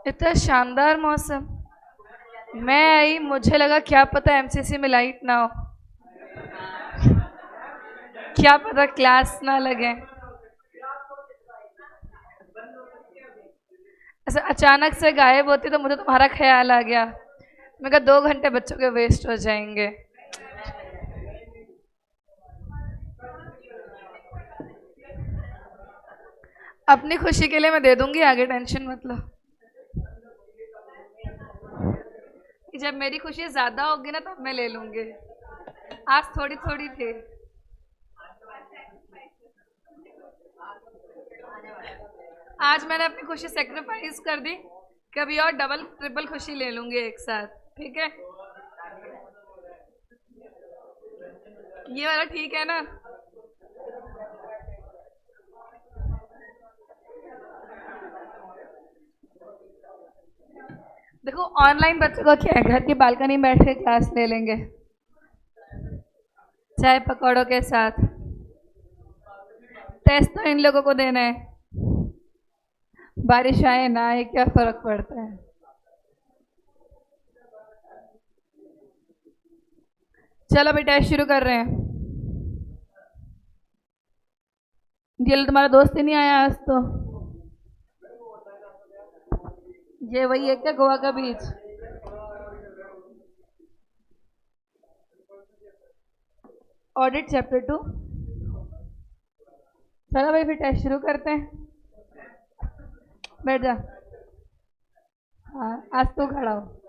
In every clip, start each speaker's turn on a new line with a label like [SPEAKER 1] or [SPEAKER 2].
[SPEAKER 1] इतना शानदार मौसम। मैं आई, मुझे लगा क्या पता एमसीसी में लाइट ना हो, क्या पता क्लास ना लगे। ऐसे अचानक से गायब होती तो मुझे तुम्हारा ख्याल आ गया। मैं कहा 2 घंटे बच्चों के वेस्ट हो जाएंगे। अपनी खुशी के लिए मैं दे दूंगी, आगे टेंशन मत लो। जब मेरी खुशी ज्यादा होगी ना तब मैं ले लूंगी। आज थोड़ी थोड़ी थी। आज मैंने अपनी खुशी सेक्रीफाइस कर दी। कभी और डबल ट्रिपल खुशी ले लूंगी एक साथ। ठीक है। ये वाला ठीक है ना? देखो ऑनलाइन बच्चों को क्या है, घर की बालकनी में बैठ के क्लास ले लेंगे, चाय पकौड़ों के साथ। टेस्ट तो इन लोगों को देना है। बारिश आए ना आए क्या फर्क पड़ता है। चलो अभी टेस्ट शुरू कर रहे हैं। ये लो, तुम्हारा दोस्त ही नहीं आया आज तो। ये वही है क्या, गोवा का बीच? Audit chapter 2। चलो भाई फिर टेस्ट शुरू करते हैं। बैठ जा। हाँ, आज तो खड़ा हो।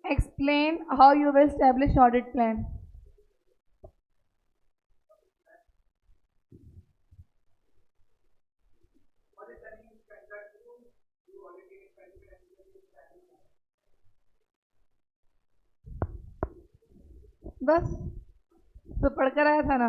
[SPEAKER 1] Explain how you will establish audit plan. बस तो पढ़कर आया था ना।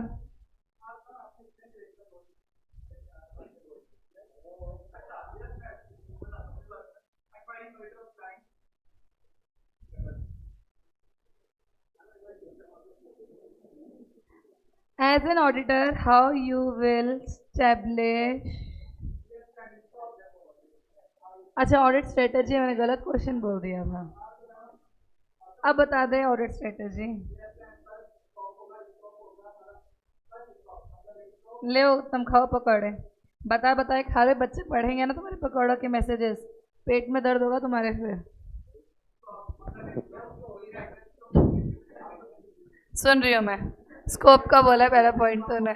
[SPEAKER 1] As an auditor how you will establish. अच्छा, ऑडिट स्ट्रेटेजी, मैंने गलत क्वेश्चन बोल दिया था। अब बता दे ऑडिट स्ट्रेटेजी। ले तुम खाओ पकौड़े। बता बताए खा रहे बच्चे पढ़ेंगे ना तुम्हारे पकौड़ों के मैसेजेस। पेट में दर्द होगा तुम्हारे फिर। सुन रही हूँ मैं। स्कोप का बोला पहला पॉइंट तूने।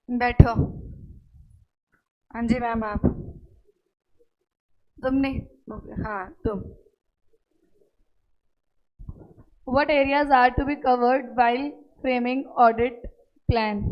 [SPEAKER 1] बैठो। हाँ जी मैम, आप। तुम नहीं। हाँ तुम। What areas are to be covered while framing audit plan?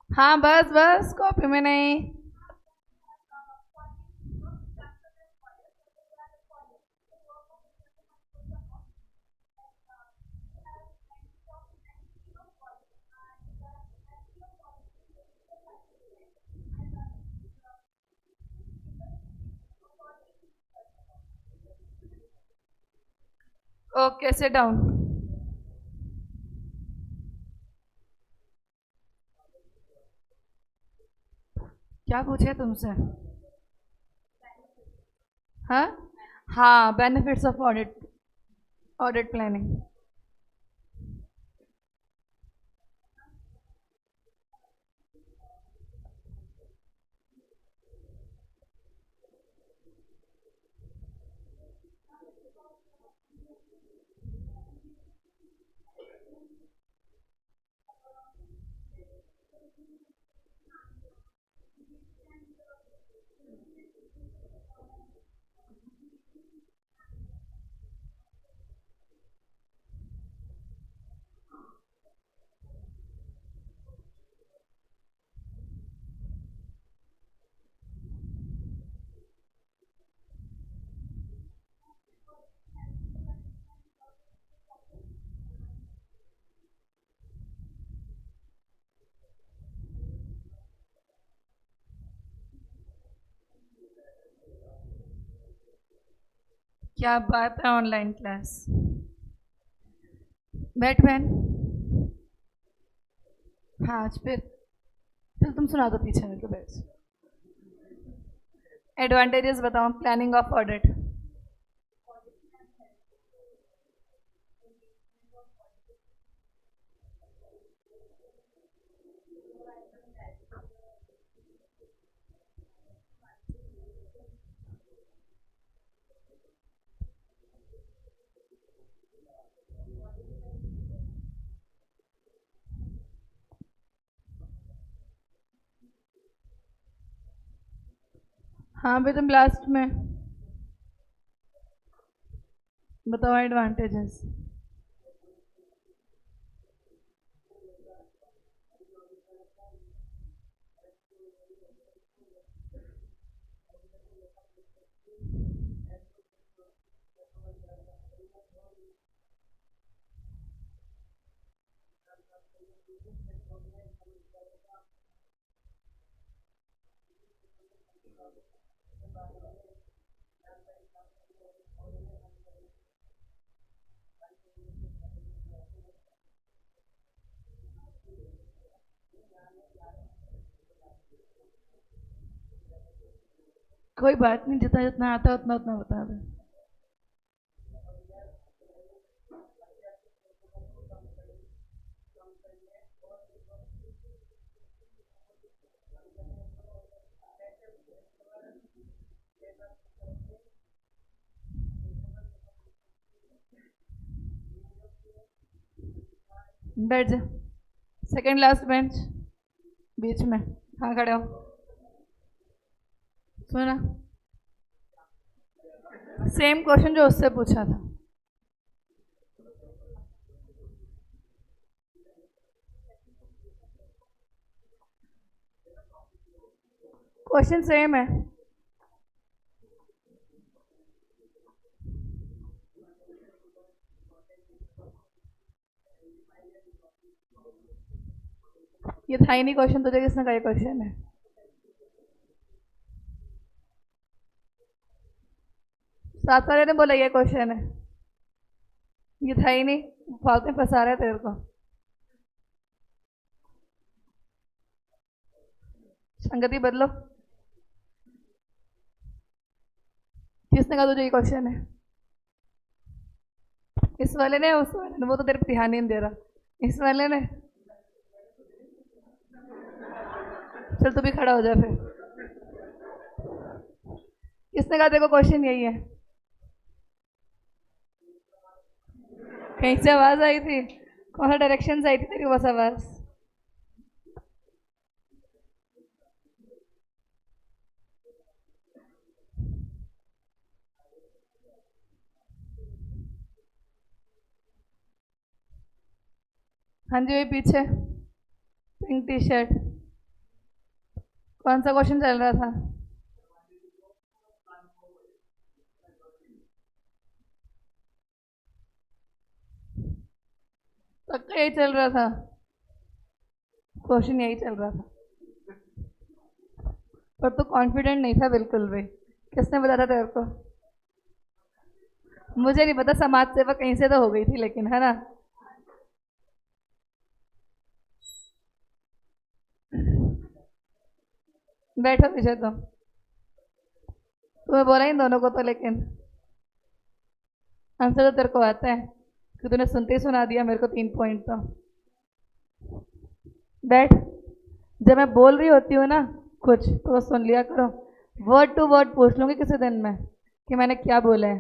[SPEAKER 1] हाँ बस बस, कॉपी में नहीं। Okay, sit down. क्या पूछे तुमसे? हाँ। हाँ, benefits of audit, audit planning. क्या बात है, ऑनलाइन क्लास। बैठ बहन। हाँ आज फिर चल तुम सुना दो पीछे मेरे को बैठ। एडवांटेजेस बताओ प्लानिंग ऑफ ऑडिट। हाँ भाई तुम लास्ट में बताओ एडवांटेजेस। कोई बात नहीं, जितना जितना आता है उतना उतना बता दे। बैठ जा। सेकंड लास्ट बेंच बीच में। हाँ खड़े हो। सुना सेम क्वेश्चन जो उससे पूछा था। क्वेश्चन सेम है। ये था ही नहीं क्वेश्चन, तुझे किसने कहा ये क्वेश्चन है? साथ वाले ने बोला ये क्वेश्चन है। ये था ही नहीं, फालतू में फंसा रहे तेरे को। संगति बदलो। किसने कहा तुझे ये क्वेश्चन है? इस वाले ने, उस वाले ने? वो तो तेरे पे ध्यान ही नहीं दे रहा। इस वाले ने। चल तू भी खड़ा हो जा फिर। किसने कहा तेरे को क्वेश्चन यही है? कहीं से आवाज आई थी? कौन सा डायरेक्शन से आई थी तेरी बस आवाज? हाँ जी वही पीछे पिंक टी शर्ट। कौन सा क्वेश्चन चल रहा था? पक्का यही चल रहा था? क्वेश्चन यही चल रहा था, पर तू कॉन्फिडेंट नहीं था बिल्कुल भी। किसने बताया था तेरे को? मुझे नहीं पता, समाज सेवा कहीं से तो हो गई थी लेकिन, है ना? बैठो पीछे तो। तुम्हें बोला इन दोनों को तो, लेकिन आंसर तो तेरे को आता है कि तूने सुनते ही सुना दिया मेरे को 3 पॉइंट तो। बैठ। जब मैं बोल रही होती हूँ ना कुछ तो सुन लिया करो। वर्ड टू वर्ड पूछ लूंगी किसी दिन में कि मैंने क्या बोला है।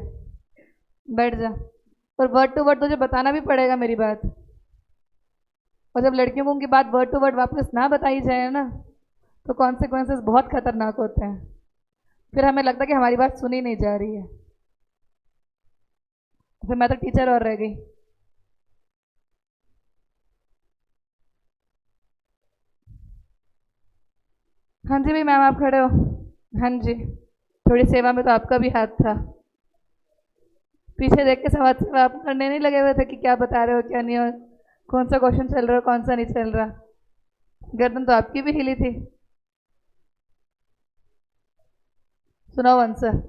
[SPEAKER 1] बैठ जा। और वर्ड टू वर्ड तुझे बताना भी पड़ेगा मेरी बात। और जब लड़कियों को उनकी बात वर्ड टू वर्ड वापस ना बताई जाए ना तो कॉन्सिक्वेंसेस बहुत खतरनाक होते हैं। फिर हमें लगता कि हमारी बात सुनी नहीं जा रही है, फिर मैं तो टीचर और रह गई। हाँ जी भाई मैम, आप खड़े हो? हाँ जी, थोड़ी सेवा में तो आपका भी हाथ था। पीछे देख के सवाल सेवा आप करने नहीं लगे हुए थे कि क्या बता रहे हो क्या नहीं हो, कौन सा क्वेश्चन चल रहा है कौन सा नहीं चल रहा। गर्दन तो आपकी भी हिली थी। सुनाओ आंसर।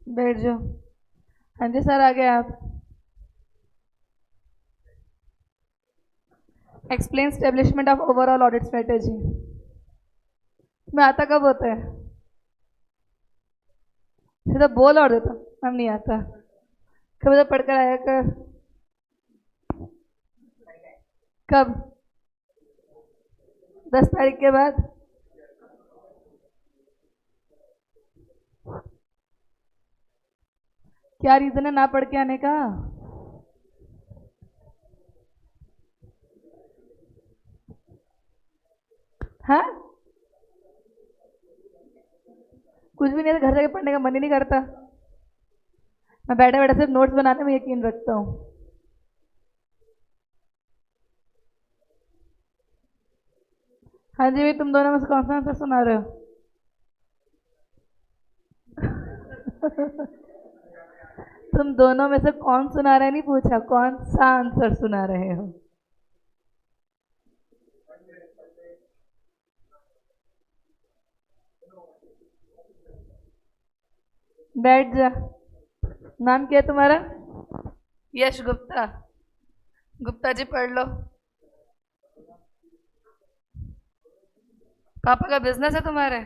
[SPEAKER 1] बैठ जाओ। हाँ जी सर, आ गए आप। Explain establishment of overall audit strategy में आता कब होता है? सीधा बोल और देता, हम नहीं आता। कब तो पढ़कर आया कर। कब? 10 तारीख के बाद। क्या रीजन है ना पढ़ के आने का? हाँ, कुछ भी नहीं है तो घर जाके पढ़ने का मन ही नहीं करता। मैं बैठे बैठे सिर्फ नोट्स बनाने में यकीन रखता हूँ। हाँ जी भाई, तुम दोनों में से कौन सा आंसर सुना रहे हो? तुम दोनों में से कौन सुना रहे नहीं पूछा, कौन सा आंसर सुना रहे हो? बैठ जा। नाम क्या है तुम्हारा? यश गुप्ता। गुप्ता जी पढ़ लो। पापा का बिजनेस है तुम्हारे?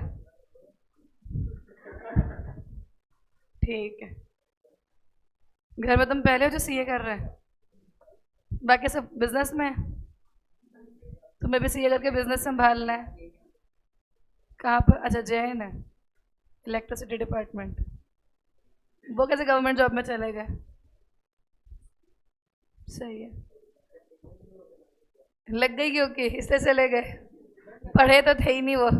[SPEAKER 1] ठीक है। घर में तुम पहले हो जो सीए कर रहे हैं, बाकी सब बिजनेस में है। तुम्हें भी सीए करके बिजनेस संभालना है। कहाँ पर? अच्छा, जैन है, इलेक्ट्रिसिटी डिपार्टमेंट। वो कैसे गवर्नमेंट जॉब में चले गए? सही है। लग गई क्योंकि इससे चले गए, पढ़े तो थे ही नहीं वो।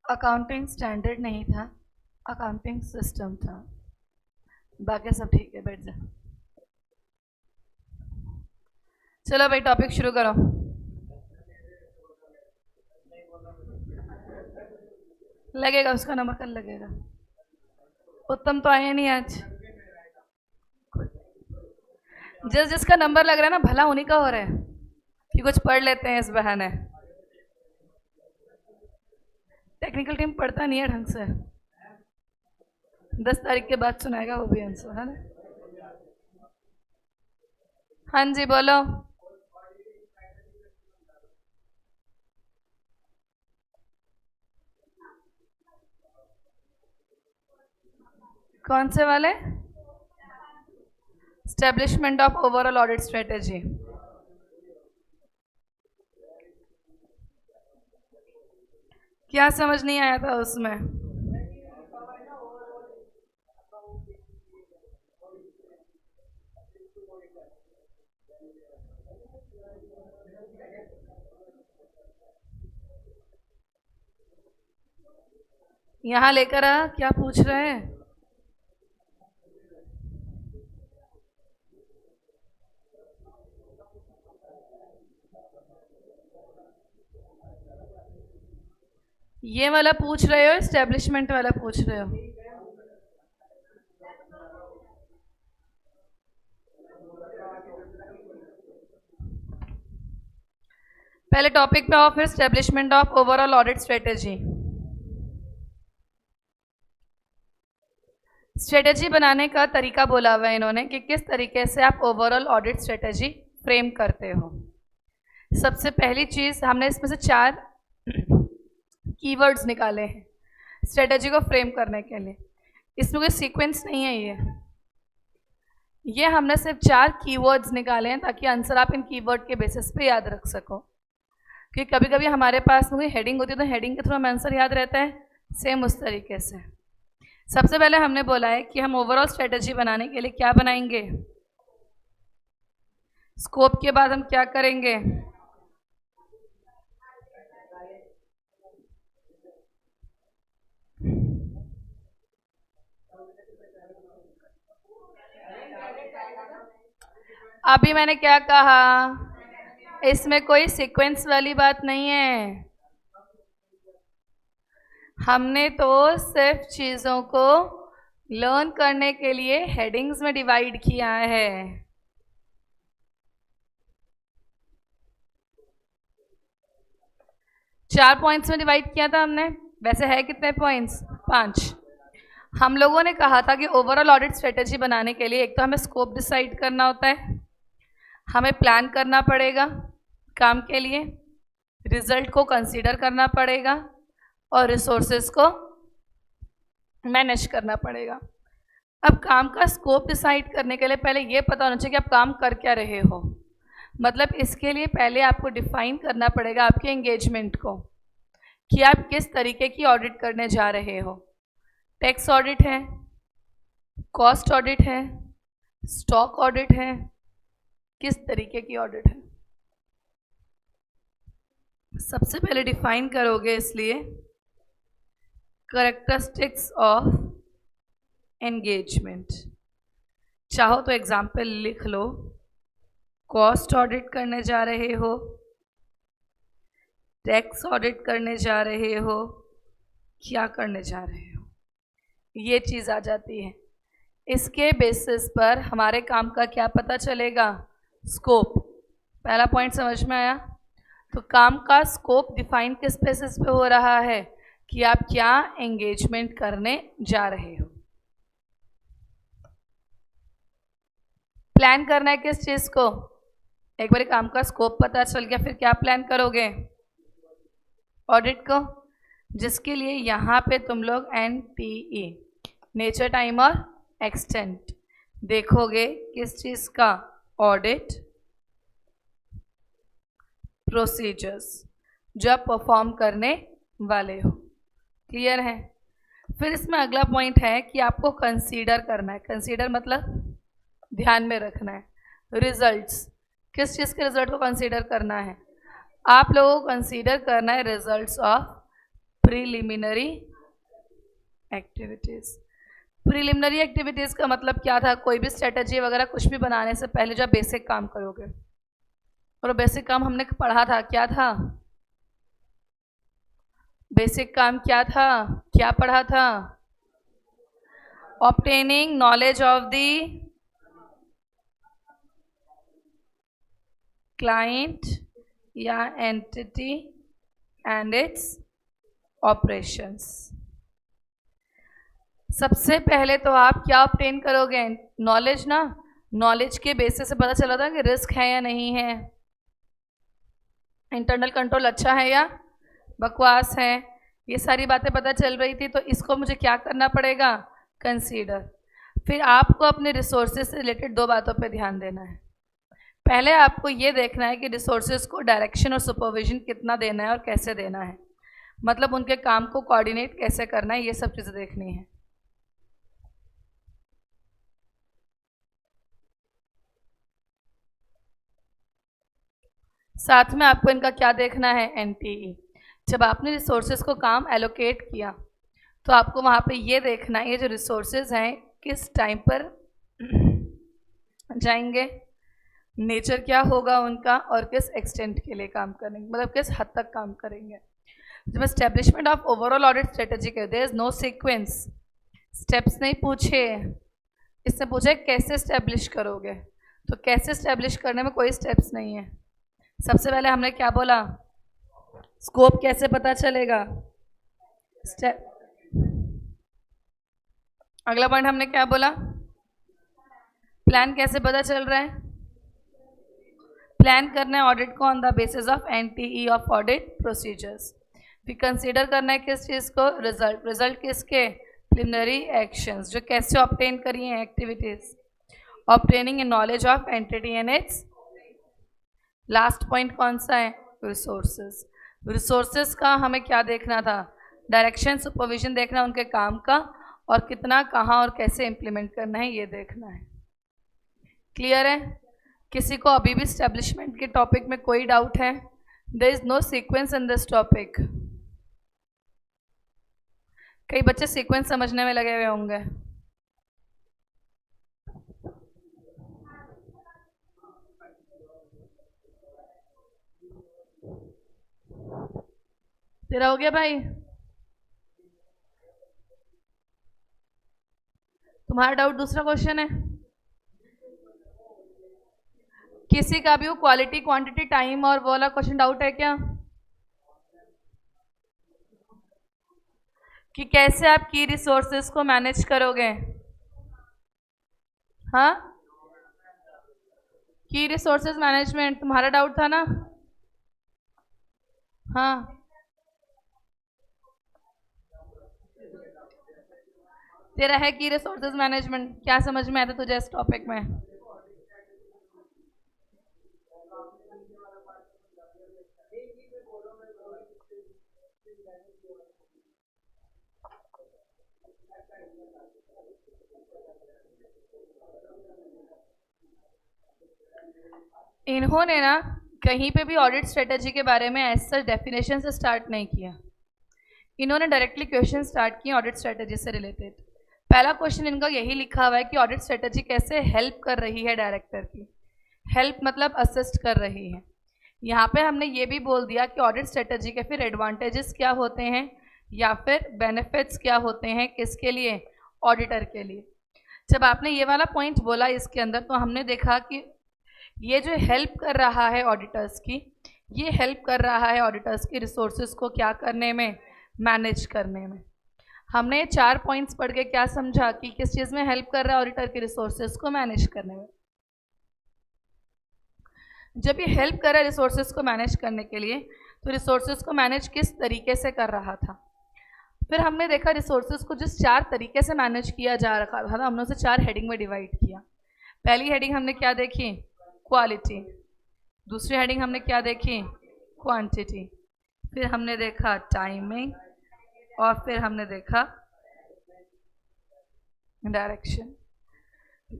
[SPEAKER 1] अकाउंटिंग स्टैंडर्ड नहीं था, अकाउंटिंग सिस्टम था। बाकी सब ठीक है, बैठ जा। चलो भाई टॉपिक शुरू करो। लगेगा उसका नंबर, कल लगेगा। उत्तम तो आए नहीं आज। जिसका नंबर लग रहा है ना, भला उन्हीं का हो रहा है कि कुछ पढ़ लेते हैं इस बहाने। टेक्निकल टीम पढ़ता नहीं है ढंग से। 10 तारीख के बाद सुनाएगा वो भी आंसर, है ना? हाँ जी बोलो। कौन से वाले? Establishment of overall audit strategy. क्या समझ नहीं आया था उसमें? यहाँ लेकर आ, क्या पूछ रहे हैं? ये वाला पूछ रहे हो, एस्टेब्लिशमेंट वाला पूछ रहे हो? पहले टॉपिक पे आओ, फिर establishment of overall audit strategy. Strategy बनाने का तरीका बोला हुआ है इन्होंने कि किस तरीके से आप ओवरऑल ऑडिट स्ट्रेटेजी फ्रेम करते हो। सबसे पहली चीज़, हमने इसमें से 4 कीवर्ड्स निकाले हैं स्ट्रेटेजी को फ्रेम करने के लिए। इसमें कोई सीक्वेंस नहीं है। ये हमने सिर्फ 4 कीवर्ड्स निकाले हैं ताकि आंसर आप इन कीवर्ड के बेसिस पे याद रख सको। क्योंकि कभी कभी हमारे पास में कोई हेडिंग होती है तो हेडिंग के थ्रू हमें आंसर याद रहता है, सेम उस तरीके से। सबसे पहले हमने बोला है कि हम ओवरऑल स्ट्रेटेजी बनाने के लिए क्या बनाएंगे? स्कोप के बाद हम क्या करेंगे? अभी मैंने क्या कहा? इसमें कोई सीक्वेंस वाली बात नहीं है। हमने तो सिर्फ चीज़ों को लर्न करने के लिए हेडिंग्स में डिवाइड किया है। चार पॉइंट्स में डिवाइड किया था हमने। वैसे है कितने पॉइंट्स? 5। हम लोगों ने कहा था कि ओवरऑल ऑडिट स्ट्रेटेजी बनाने के लिए एक तो हमें स्कोप डिसाइड करना होता है, हमें प्लान करना पड़ेगा काम के लिए, रिजल्ट को कंसीडर करना पड़ेगा और रिसोर्सेज को मैनेज करना पड़ेगा। अब काम का स्कोप डिसाइड करने के लिए पहले ये पता होना चाहिए कि आप काम कर क्या रहे हो। मतलब इसके लिए पहले आपको डिफाइन करना पड़ेगा आपके एंगेजमेंट को कि आप किस तरीके की ऑडिट करने जा रहे हो। टैक्स ऑडिट है, कॉस्ट ऑडिट है, स्टॉक ऑडिट है, किस तरीके की ऑडिट है सबसे पहले डिफाइन करोगे। इसलिए कैरेक्टरिस्टिक्स ऑफ एंगेजमेंट, चाहो तो एग्जाम्पल लिख लो। कॉस्ट ऑडिट करने जा रहे हो, टैक्स ऑडिट करने जा रहे हो, क्या करने जा रहे हो, ये चीज़ आ जाती है। इसके बेसिस पर हमारे काम का क्या पता चलेगा? स्कोप। पहला पॉइंट समझ में आया? तो काम का स्कोप डिफाइन किस बेसिस पे हो रहा है कि आप क्या एंगेजमेंट करने जा रहे हो। प्लान करना है किस चीज़ को? एक बार काम का स्कोप पता चल गया, फिर क्या प्लान करोगे? ऑडिट को, जिसके लिए यहाँ पे तुम लोग NTE, नेचर, टाइम और एक्सटेंट देखोगे। किस चीज़ का? ऑडिट प्रोसीजर्स जो आप परफॉर्म करने वाले हो। क्लियर है? फिर इसमें अगला पॉइंट है कि आपको कंसीडर करना है। कंसीडर मतलब ध्यान में रखना है रिजल्ट्स। किस चीज़ के रिजल्ट को कंसीडर करना है? आप लोगों को कंसीडर करना है results of preliminary activities. Preliminary activities का मतलब क्या था? कोई भी स्ट्रेटजी वगैरह कुछ भी बनाने से पहले जो बेसिक काम करोगे, और बेसिक काम हमने पढ़ा था, क्या था बेसिक काम? क्या था? क्या पढ़ा था? Obtaining knowledge of the client या एंटिटी एंड इट्स ऑपरेशंस। सबसे पहले तो आप क्या ऑब्टेन करोगे? नॉलेज ना। नॉलेज के बेसिस से पता चला था कि रिस्क है या नहीं है, इंटरनल कंट्रोल अच्छा है या बकवास है, ये सारी बातें पता चल रही थी। तो इसको मुझे क्या करना पड़ेगा? कंसीडर। फिर आपको अपने रिसोर्सेज से रिलेटेड दो बातों पे ध्यान देना है। पहले आपको ये देखना है कि रिसोर्सेज को डायरेक्शन और सुपरविजन कितना देना है और कैसे देना है, मतलब उनके काम को कोऑर्डिनेट कैसे करना है, ये सब चीज़ें देखनी है। साथ में आपको इनका क्या देखना है, एनटीई। जब आपने रिसोर्सेज को काम एलोकेट किया तो आपको वहाँ पे ये देखना है ये जो रिसोर्सेज हैं किस टाइम पर जाएंगे, नेचर क्या होगा उनका, और किस एक्सटेंट के लिए काम करेंगे, मतलब किस हद तक काम करेंगे। जब establishment of overall audit strategy के there is no sequence, steps नहीं पूछे, इससे पूछे कैसे स्टैब्लिश करोगे, तो कैसे स्टैब्लिश करने में कोई स्टेप्स नहीं है। सबसे पहले हमने क्या बोला, स्कोप कैसे पता चलेगा, स्टेप। अगला पॉइंट हमने क्या बोला, प्लान कैसे पता चल रहा है, प्लान करना है ऑडिट को on the basis of NTE of audit procedures. फिर कंसीडर करना है किस चीज़ को, रिजल्ट। रिजल्ट किसके, प्रिलिमिनरी एक्शंस, जो कैसे ऑब्टेन करी हैं activities, obtaining in knowledge of entity and its. Last point कौन सा है, रिसोर्सेज। रिसोर्सेज का हमें क्या देखना था, डायरेक्शन सुपरविजन देखना उनके काम का, और कितना कहाँ और कैसे इम्प्लीमेंट करना है ये देखना है। क्लियर है? किसी को अभी भी स्टैब्लिशमेंट के टॉपिक में कोई डाउट है? There is no sequence in this topic. कई बच्चे सीक्वेंस समझने में लगे हुए होंगे। तेरा हो गया भाई? तुम्हारा डाउट दूसरा क्वेश्चन है? किसी का भी वो क्वालिटी क्वांटिटी टाइम और वो वाला क्वेश्चन डाउट है क्या, कि कैसे आप की रिसोर्सेज को मैनेज करोगे? हाँ, की रिसोर्सेज मैनेजमेंट तुम्हारा डाउट था ना? हाँ, तेरा है की रिसोर्सेज मैनेजमेंट, क्या समझ में आता तुझे इस टॉपिक में? इन्होंने ना कहीं पे भी ऑडिट स्ट्रेटेजी के बारे में ऐसा डेफिनेशन से स्टार्ट नहीं किया, इन्होंने डायरेक्टली क्वेश्चन स्टार्ट किए ऑडिट स्ट्रेटेजी से रिलेटेड। पहला क्वेश्चन इनका यही लिखा हुआ है कि ऑडिट स्ट्रेटेजी कैसे हेल्प कर रही है डायरेक्टर की। हेल्प मतलब असिस्ट कर रही है। यहाँ पे हमने ये भी बोल दिया कि ऑडिट स्ट्रेटेजी के फिर एडवांटेजेस क्या होते हैं या फिर बेनिफिट्स क्या होते हैं, किसके लिए, ऑडिटर के लिए। जब आपने ये वाला पॉइंट बोला इसके अंदर, तो हमने देखा कि ये जो हेल्प कर रहा है ऑडिटर्स की, ये हेल्प कर रहा है ऑडिटर्स की रिसोर्सेज को क्या करने में, मैनेज करने में। हमने 4 पॉइंट्स पढ़ के क्या समझा कि किस चीज़ में हेल्प कर रहा है ऑडिटर के रिसोर्सेज को मैनेज करने में। जब ये हेल्प कर रहा है रिसोर्सेज को मैनेज करने के लिए, तो रिसोर्सेज को मैनेज किस तरीके से कर रहा था। फिर हमने देखा रिसोर्सेज को जिस 4 तरीके से मैनेज किया जा रहा था, हमने उसे 4 हेडिंग में डिवाइड किया। पहली हेडिंग हमने क्या देखी, क्वालिटी। दूसरी हेडिंग हमने क्या देखी, क्वांटिटी। फिर हमने देखा टाइमिंग, और फिर हमने देखा डायरेक्शन।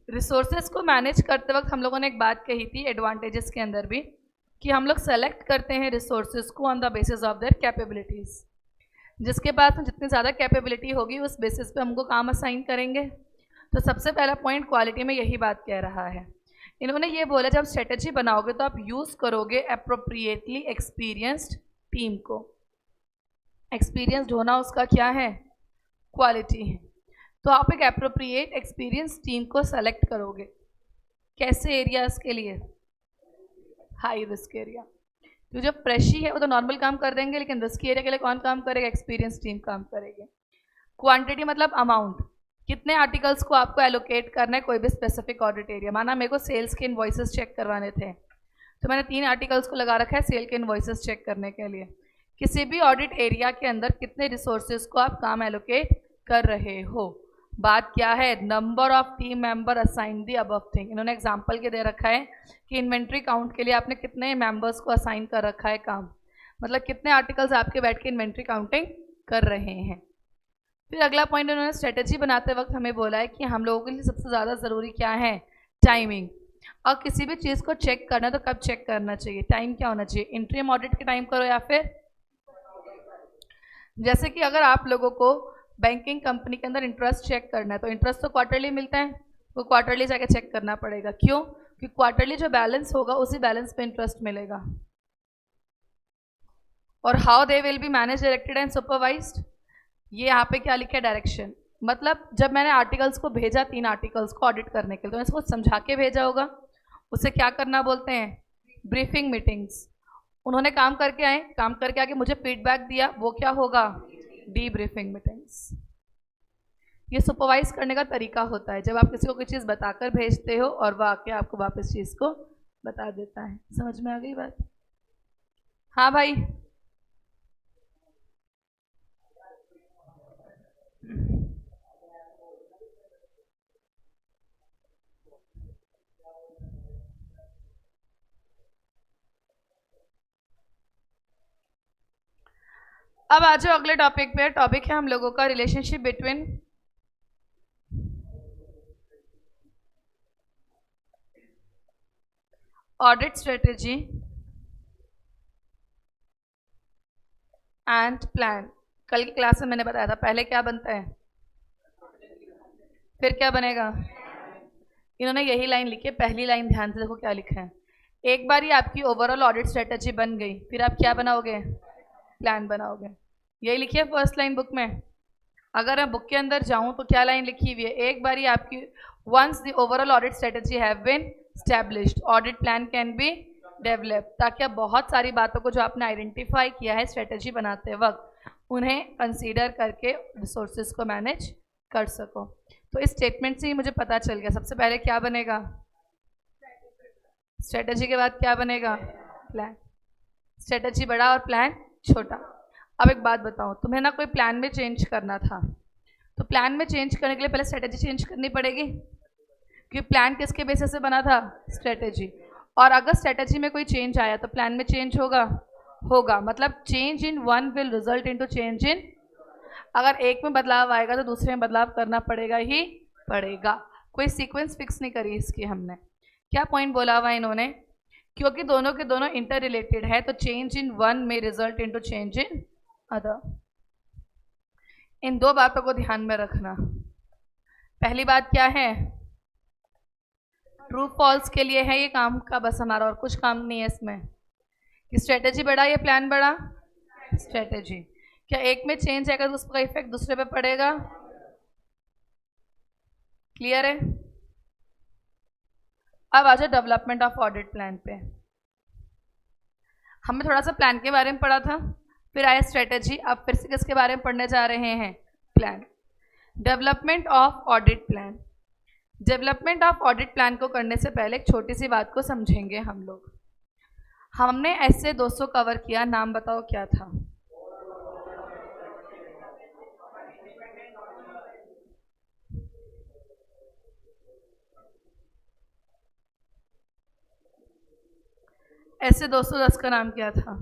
[SPEAKER 1] रिसोर्सेज को मैनेज करते वक्त हम लोगों ने एक बात कही थी एडवांटेजेस के अंदर भी, कि हम लोग सेलेक्ट करते हैं रिसोर्सेज को on the basis of their capabilities. जिसके पास में जितनी ज़्यादा कैपेबिलिटी होगी उस बेसिस पे हमको काम असाइन करेंगे। तो सबसे पहला पॉइंट क्वालिटी में यही बात कह रहा है। इन्होंने ये बोला जब स्ट्रेटेजी बनाओगे तो आप यूज़ करोगे अप्रोप्रिएटली एक्सपीरियंस्ड टीम को। एक्सपीरियंस्ड होना उसका क्या है, क्वालिटी है। तो आप एक अप्रोप्रिएट एक्सपीरियंस टीम को सेलेक्ट करोगे। कैसे एरियाज के लिए, हाई रिस्क एरिया। तो जो फ्रेशी है वो तो नॉर्मल काम कर देंगे, लेकिन रिस्क एरिया के लिए कौन काम करेगा, एक्सपीरियंस टीम काम करेगी। क्वांटिटी मतलब अमाउंट, कितने आर्टिकल्स को आपको एलोकेट करना है कोई भी स्पेसिफिक ऑडिट एरिया। माना मेरे को सेल्स के इनवॉइसेस चेक करवाने थे, तो मैंने 3 आर्टिकल्स को लगा रखा है सेल के इनवॉइसेस चेक करने के लिए। किसी भी ऑडिट एरिया के अंदर कितने रिसोर्सेज को आप काम एलोकेट कर रहे हो, बात क्या है, number of team member assign the above thing. इन्होंने एग्जांपल के दे रखा है कि इन्वेंट्री काउंट के लिए आपने कितने मेंबर्स को असाइन कर रखा है काम, मतलब कितने आर्टिकल्स आपके बैठ के इन्वेंट्री काउंटिंग कर रहे हैं। फिर अगला पॉइंट उन्होंने स्ट्रेटेजी बनाते वक्त हमें बोला है कि हम लोगों के लिए सबसे ज़्यादा ज़रूरी क्या है, टाइमिंग। और किसी भी चीज़ को चेक करना तो कब चेक करना चाहिए, टाइम क्या होना चाहिए, इंट्रीम ऑडिट के टाइम करो या फिर जैसे कि अगर आप लोगों को बैंकिंग कंपनी के अंदर इंटरेस्ट चेक करना है तो इंटरेस्ट तो क्वार्टरली मिलता है, वो क्वार्टरली जाके चेक करना पड़ेगा। क्यों? क्योंकि क्वार्टरली जो बैलेंस होगा उसी बैलेंस पे इंटरेस्ट मिलेगा। और how they will be manage, directed and supervised, ये यहाँ पे क्या लिखा है, डायरेक्शन। मतलब जब मैंने आर्टिकल्स को भेजा, 3 आर्टिकल्स को ऑडिट करने के लिए, तो मैं इसको समझा के भेजा होगा, उसे क्या करना बोलते हैं, ब्रीफिंग मीटिंग्स। उन्होंने काम करके आए, काम करके आके मुझे फीडबैक दिया, वो क्या होगा, डी ब्रीफिंग मीटिंग्स। ये सुपरवाइज करने का तरीका होता है, जब आप किसी को कोई चीज़ बताकर भेजते हो और वह आके आपको वापस चीज़ को बता देता है। समझ में आ गई बात? हाँ भाई। अब आ जाओ अगले टॉपिक पे। टॉपिक है हम लोगों का relationship between audit strategy and plan. कल की क्लास में मैंने बताया था पहले क्या बनता है, फिर क्या बनेगा। इन्होंने यही लाइन लिखी है, पहली लाइन ध्यान से देखो क्या लिखा है। एक बार ही आपकी ओवरऑल ऑडिट स्ट्रेटेजी बन गई, फिर आप क्या बनाओगे, प्लान बनाओगे। यही लिखी है फर्स्ट लाइन बुक में। अगर मैं बुक के अंदर जाऊं तो क्या लाइन लिखी हुई है, एक बार ही आपकी once the overall audit strategy have been established audit plan can be develop, ताकि आप बहुत सारी बातों को जो आपने आइडेंटिफाई किया है स्ट्रेटेजी बनाते वक्त उन्हें कंसीडर करके रिसोर्सेज को मैनेज कर सको। तो इस स्टेटमेंट से ही मुझे पता चल गया सबसे पहले क्या बनेगा, स्ट्रेटेजी के बाद क्या बनेगा, प्लान। स्ट्रेटेजी बड़ा और प्लान छोटा। अब एक बात बताओ, तुम्हें ना कोई प्लान में चेंज करना था, तो प्लान में चेंज करने के लिए पहले स्ट्रेटेजी चेंज करनी पड़ेगी, क्योंकि प्लान किसके बेसिस पे बना था, स्ट्रेटेजी। और अगर स्ट्रेटेजी में कोई चेंज आया तो प्लान में चेंज होगा। मतलब change in one will result into change इन, अगर एक में बदलाव आएगा तो दूसरे में बदलाव करना पड़ेगा ही पड़ेगा। कोई सीक्वेंस फिक्स नहीं करी इसकी हमने। क्या पॉइंट बोला हुआ इन्होंने, क्योंकि दोनों के दोनों इंटर रिलेटेड है तो चेंज इन वन में result into change in other. इन दो बातों को ध्यान में रखना। पहली बात क्या है, ट्रू फॉल्स के लिए है ये काम का बस हमारा, और कुछ काम नहीं है इसमें। कि स्ट्रेटेजी बड़ा या प्लान बड़ा, स्ट्रेटेजी। क्या एक में चेंज आएगा तो उसका इफेक्ट दूसरे पे पड़ेगा, क्लियर है। अब आ जाए डेवलपमेंट ऑफ ऑडिट प्लान पे। हमने थोड़ा सा प्लान के बारे में पढ़ा था, फिर आया स्ट्रेटेजी, अब फिर से किसके बारे में पढ़ने जा रहे हैं, plan. Development of audit plan. Development of audit plan को करने से पहले एक छोटी सी बात को समझेंगे हम लोग। हमने ऐसे 200 कवर किया, नाम बताओ क्या था, ऐसे 210 का नाम क्या था,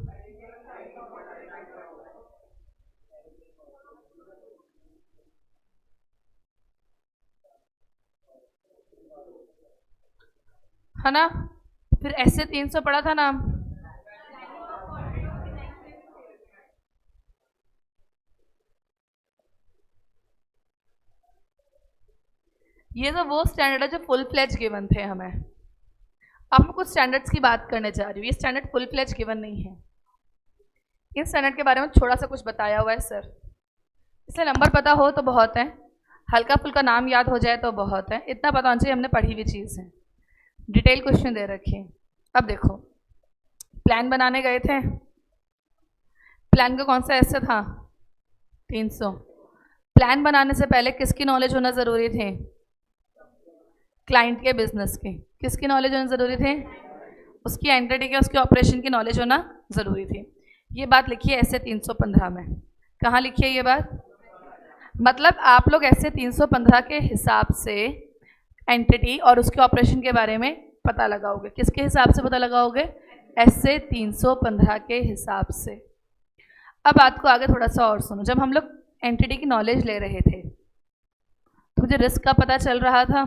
[SPEAKER 1] है ना। फिर ऐसे 300 पड़ा था नाम, ये तो वो स्टैंडर्ड है जो फुल फ्लेज गिवन थे हमें। अब मैं कुछ स्टैंडर्ड्स की बात करने जा रही हूँ। ये स्टैंडर्ड फुल फ्लेज गिवन नहीं है, इन स्टैंडर्ड के बारे में थोड़ा सा कुछ बताया हुआ है सर, इसलिए नंबर पता हो तो बहुत है, हल्का फुल्का नाम याद हो जाए तो बहुत है, इतना पता होना चाहिए हमने पढ़ी हुई चीज़ है। डिटेल क्वेश्चन दे रखे। अब देखो, प्लान बनाने गए थे, प्लान का कौन सा ऐसे था, 300। प्लान बनाने से पहले किसकी नॉलेज होना ज़रूरी थी, क्लाइंट के बिजनेस की। किसकी नॉलेज होना ज़रूरी थी, उसकी एंटिटी के, उसके ऑपरेशन की नॉलेज होना ज़रूरी थी। ये बात लिखी है ऐसे 315 में। कहाँ लिखी है ये बात, मतलब आप लोग ऐसे 315 के हिसाब से एंटिटी और उसके ऑपरेशन के बारे में पता लगाओगे। किसके हिसाब से पता लगाओगे? ऐसे 315 के हिसाब से। अब बात को आगे थोड़ा सा और सुनो। जब हम लोग एंटिटी की नॉलेज ले रहे थे तो मुझे रिस्क का पता चल रहा था,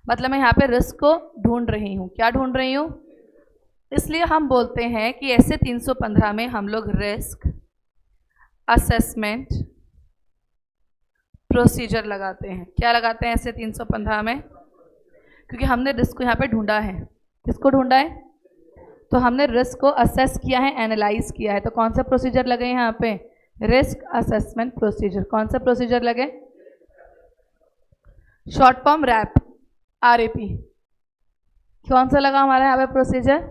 [SPEAKER 1] मतलब मैं यहाँ पे रिस्क को ढूंढ रही हूँ। क्या ढूंढ रही हूँ? इसलिए हम बोलते हैं कि ऐसे 315 में हम लोग रिस्क असेसमेंट प्रोसीजर लगाते हैं। क्या लगाते हैं ऐसे 315 में? क्योंकि हमने रिस्क को यहाँ पे ढूंढा है। किसको ढूंढा है? तो हमने रिस्क को असेस किया है, एनालाइज किया है। तो कौन सा प्रोसीजर लगे यहाँ पे? Risk assessment procedure. कौन सा प्रोसीजर लगे? Short form RAP, RAP। कौन सा लगा हमारा यहाँ पे प्रोसीजर?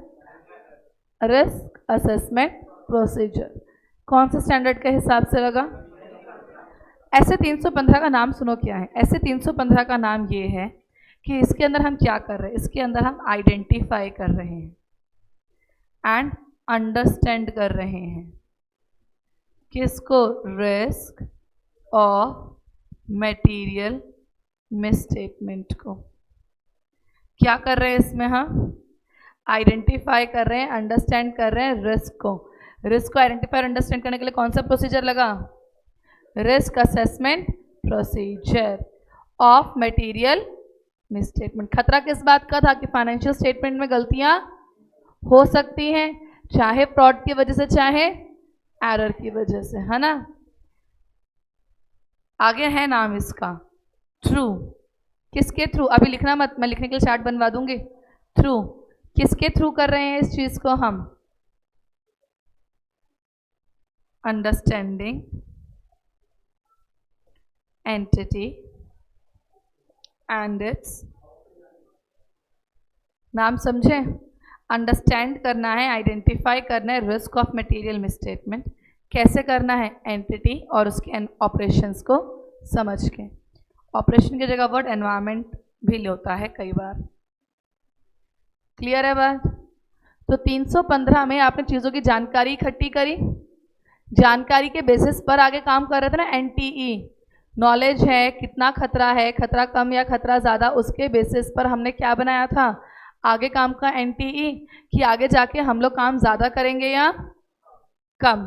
[SPEAKER 1] Risk assessment procedure. कौन से स्टैंडर्ड के हिसाब से लगा? ऐसे 315 का नाम सुनो क्या है। ऐसे 315 का नाम ये है कि इसके अंदर हम क्या कर रहे हैं? इसके अंदर हम आइडेंटिफाई कर रहे हैं एंड अंडरस्टैंड कर रहे हैं। किसको? रिस्क ऑफ मटेरियल मिसस्टेटमेंट को। क्या कर रहे हैं इसमें? हम आइडेंटिफाई कर रहे हैं, अंडरस्टैंड कर रहे हैं रिस्क को। रिस्क को आइडेंटिफाई और अंडरस्टैंड करने के लिए कौन सा प्रोसीजर लगा? Risk assessment procedure of material misstatement. खतरा किस बात का था? कि फाइनेंशियल स्टेटमेंट में गलतियां हो सकती हैं, चाहे फ्रॉड की वजह से चाहे एरर की वजह से, है ना। आगे है नाम इसका थ्रू। किसके थ्रू? अभी लिखना मत, मैं लिखने के लिए चार्ट बनवा दूंगी। थ्रू। किसके थ्रू कर रहे हैं इस चीज को हम? Understanding entity and it's. नाम समझे? अंडरस्टैंड करना है, आइडेंटिफाई करना है रिस्क ऑफ मटेरियल मिसस्टेटमेंट। कैसे करना है? एंटिटी और उसके ऑपरेशंस को समझ के। ऑपरेशन की जगह वर्ड एनवायरनमेंट भी होता है कई बार। क्लियर है बात? तो 315 में आपने चीज़ों की जानकारी इकट्ठी करी, जानकारी के बेसिस पर आगे काम कर रहे थे ना। NTE नॉलेज है, कितना खतरा है, खतरा कम या खतरा ज़्यादा, उसके बेसिस पर हमने क्या बनाया था आगे काम का? NTE। कि आगे जाके हम लोग काम ज़्यादा करेंगे या कम।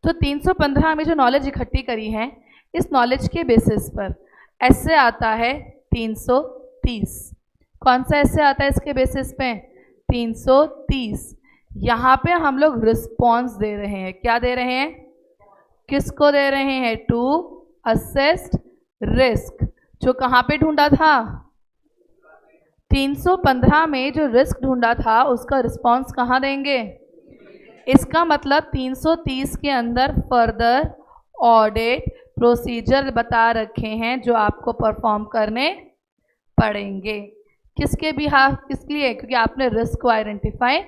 [SPEAKER 1] तो 315 में जो नॉलेज इकट्ठी करी है, इस नॉलेज के बेसिस पर ऐसे आता है 330। कौन सा ऐसे आता है इसके बेसिस पे? 330। यहाँ पे हम लोग रिस्पॉन्स दे रहे हैं। क्या दे रहे हैं? किसको दे रहे हैं? To assessed risk. जो कहाँ पे ढूंढा था? 315 में जो रिस्क ढूंढा था उसका रिस्पॉन्स कहाँ देंगे? इसका मतलब 330 के अंदर फर्दर ऑडिट प्रोसीजर बता रखे हैं जो आपको परफॉर्म करने पड़ेंगे। किसके बिहाफ? किस लिए? क्योंकि आपने रिस्क को आइडेंटिफाई।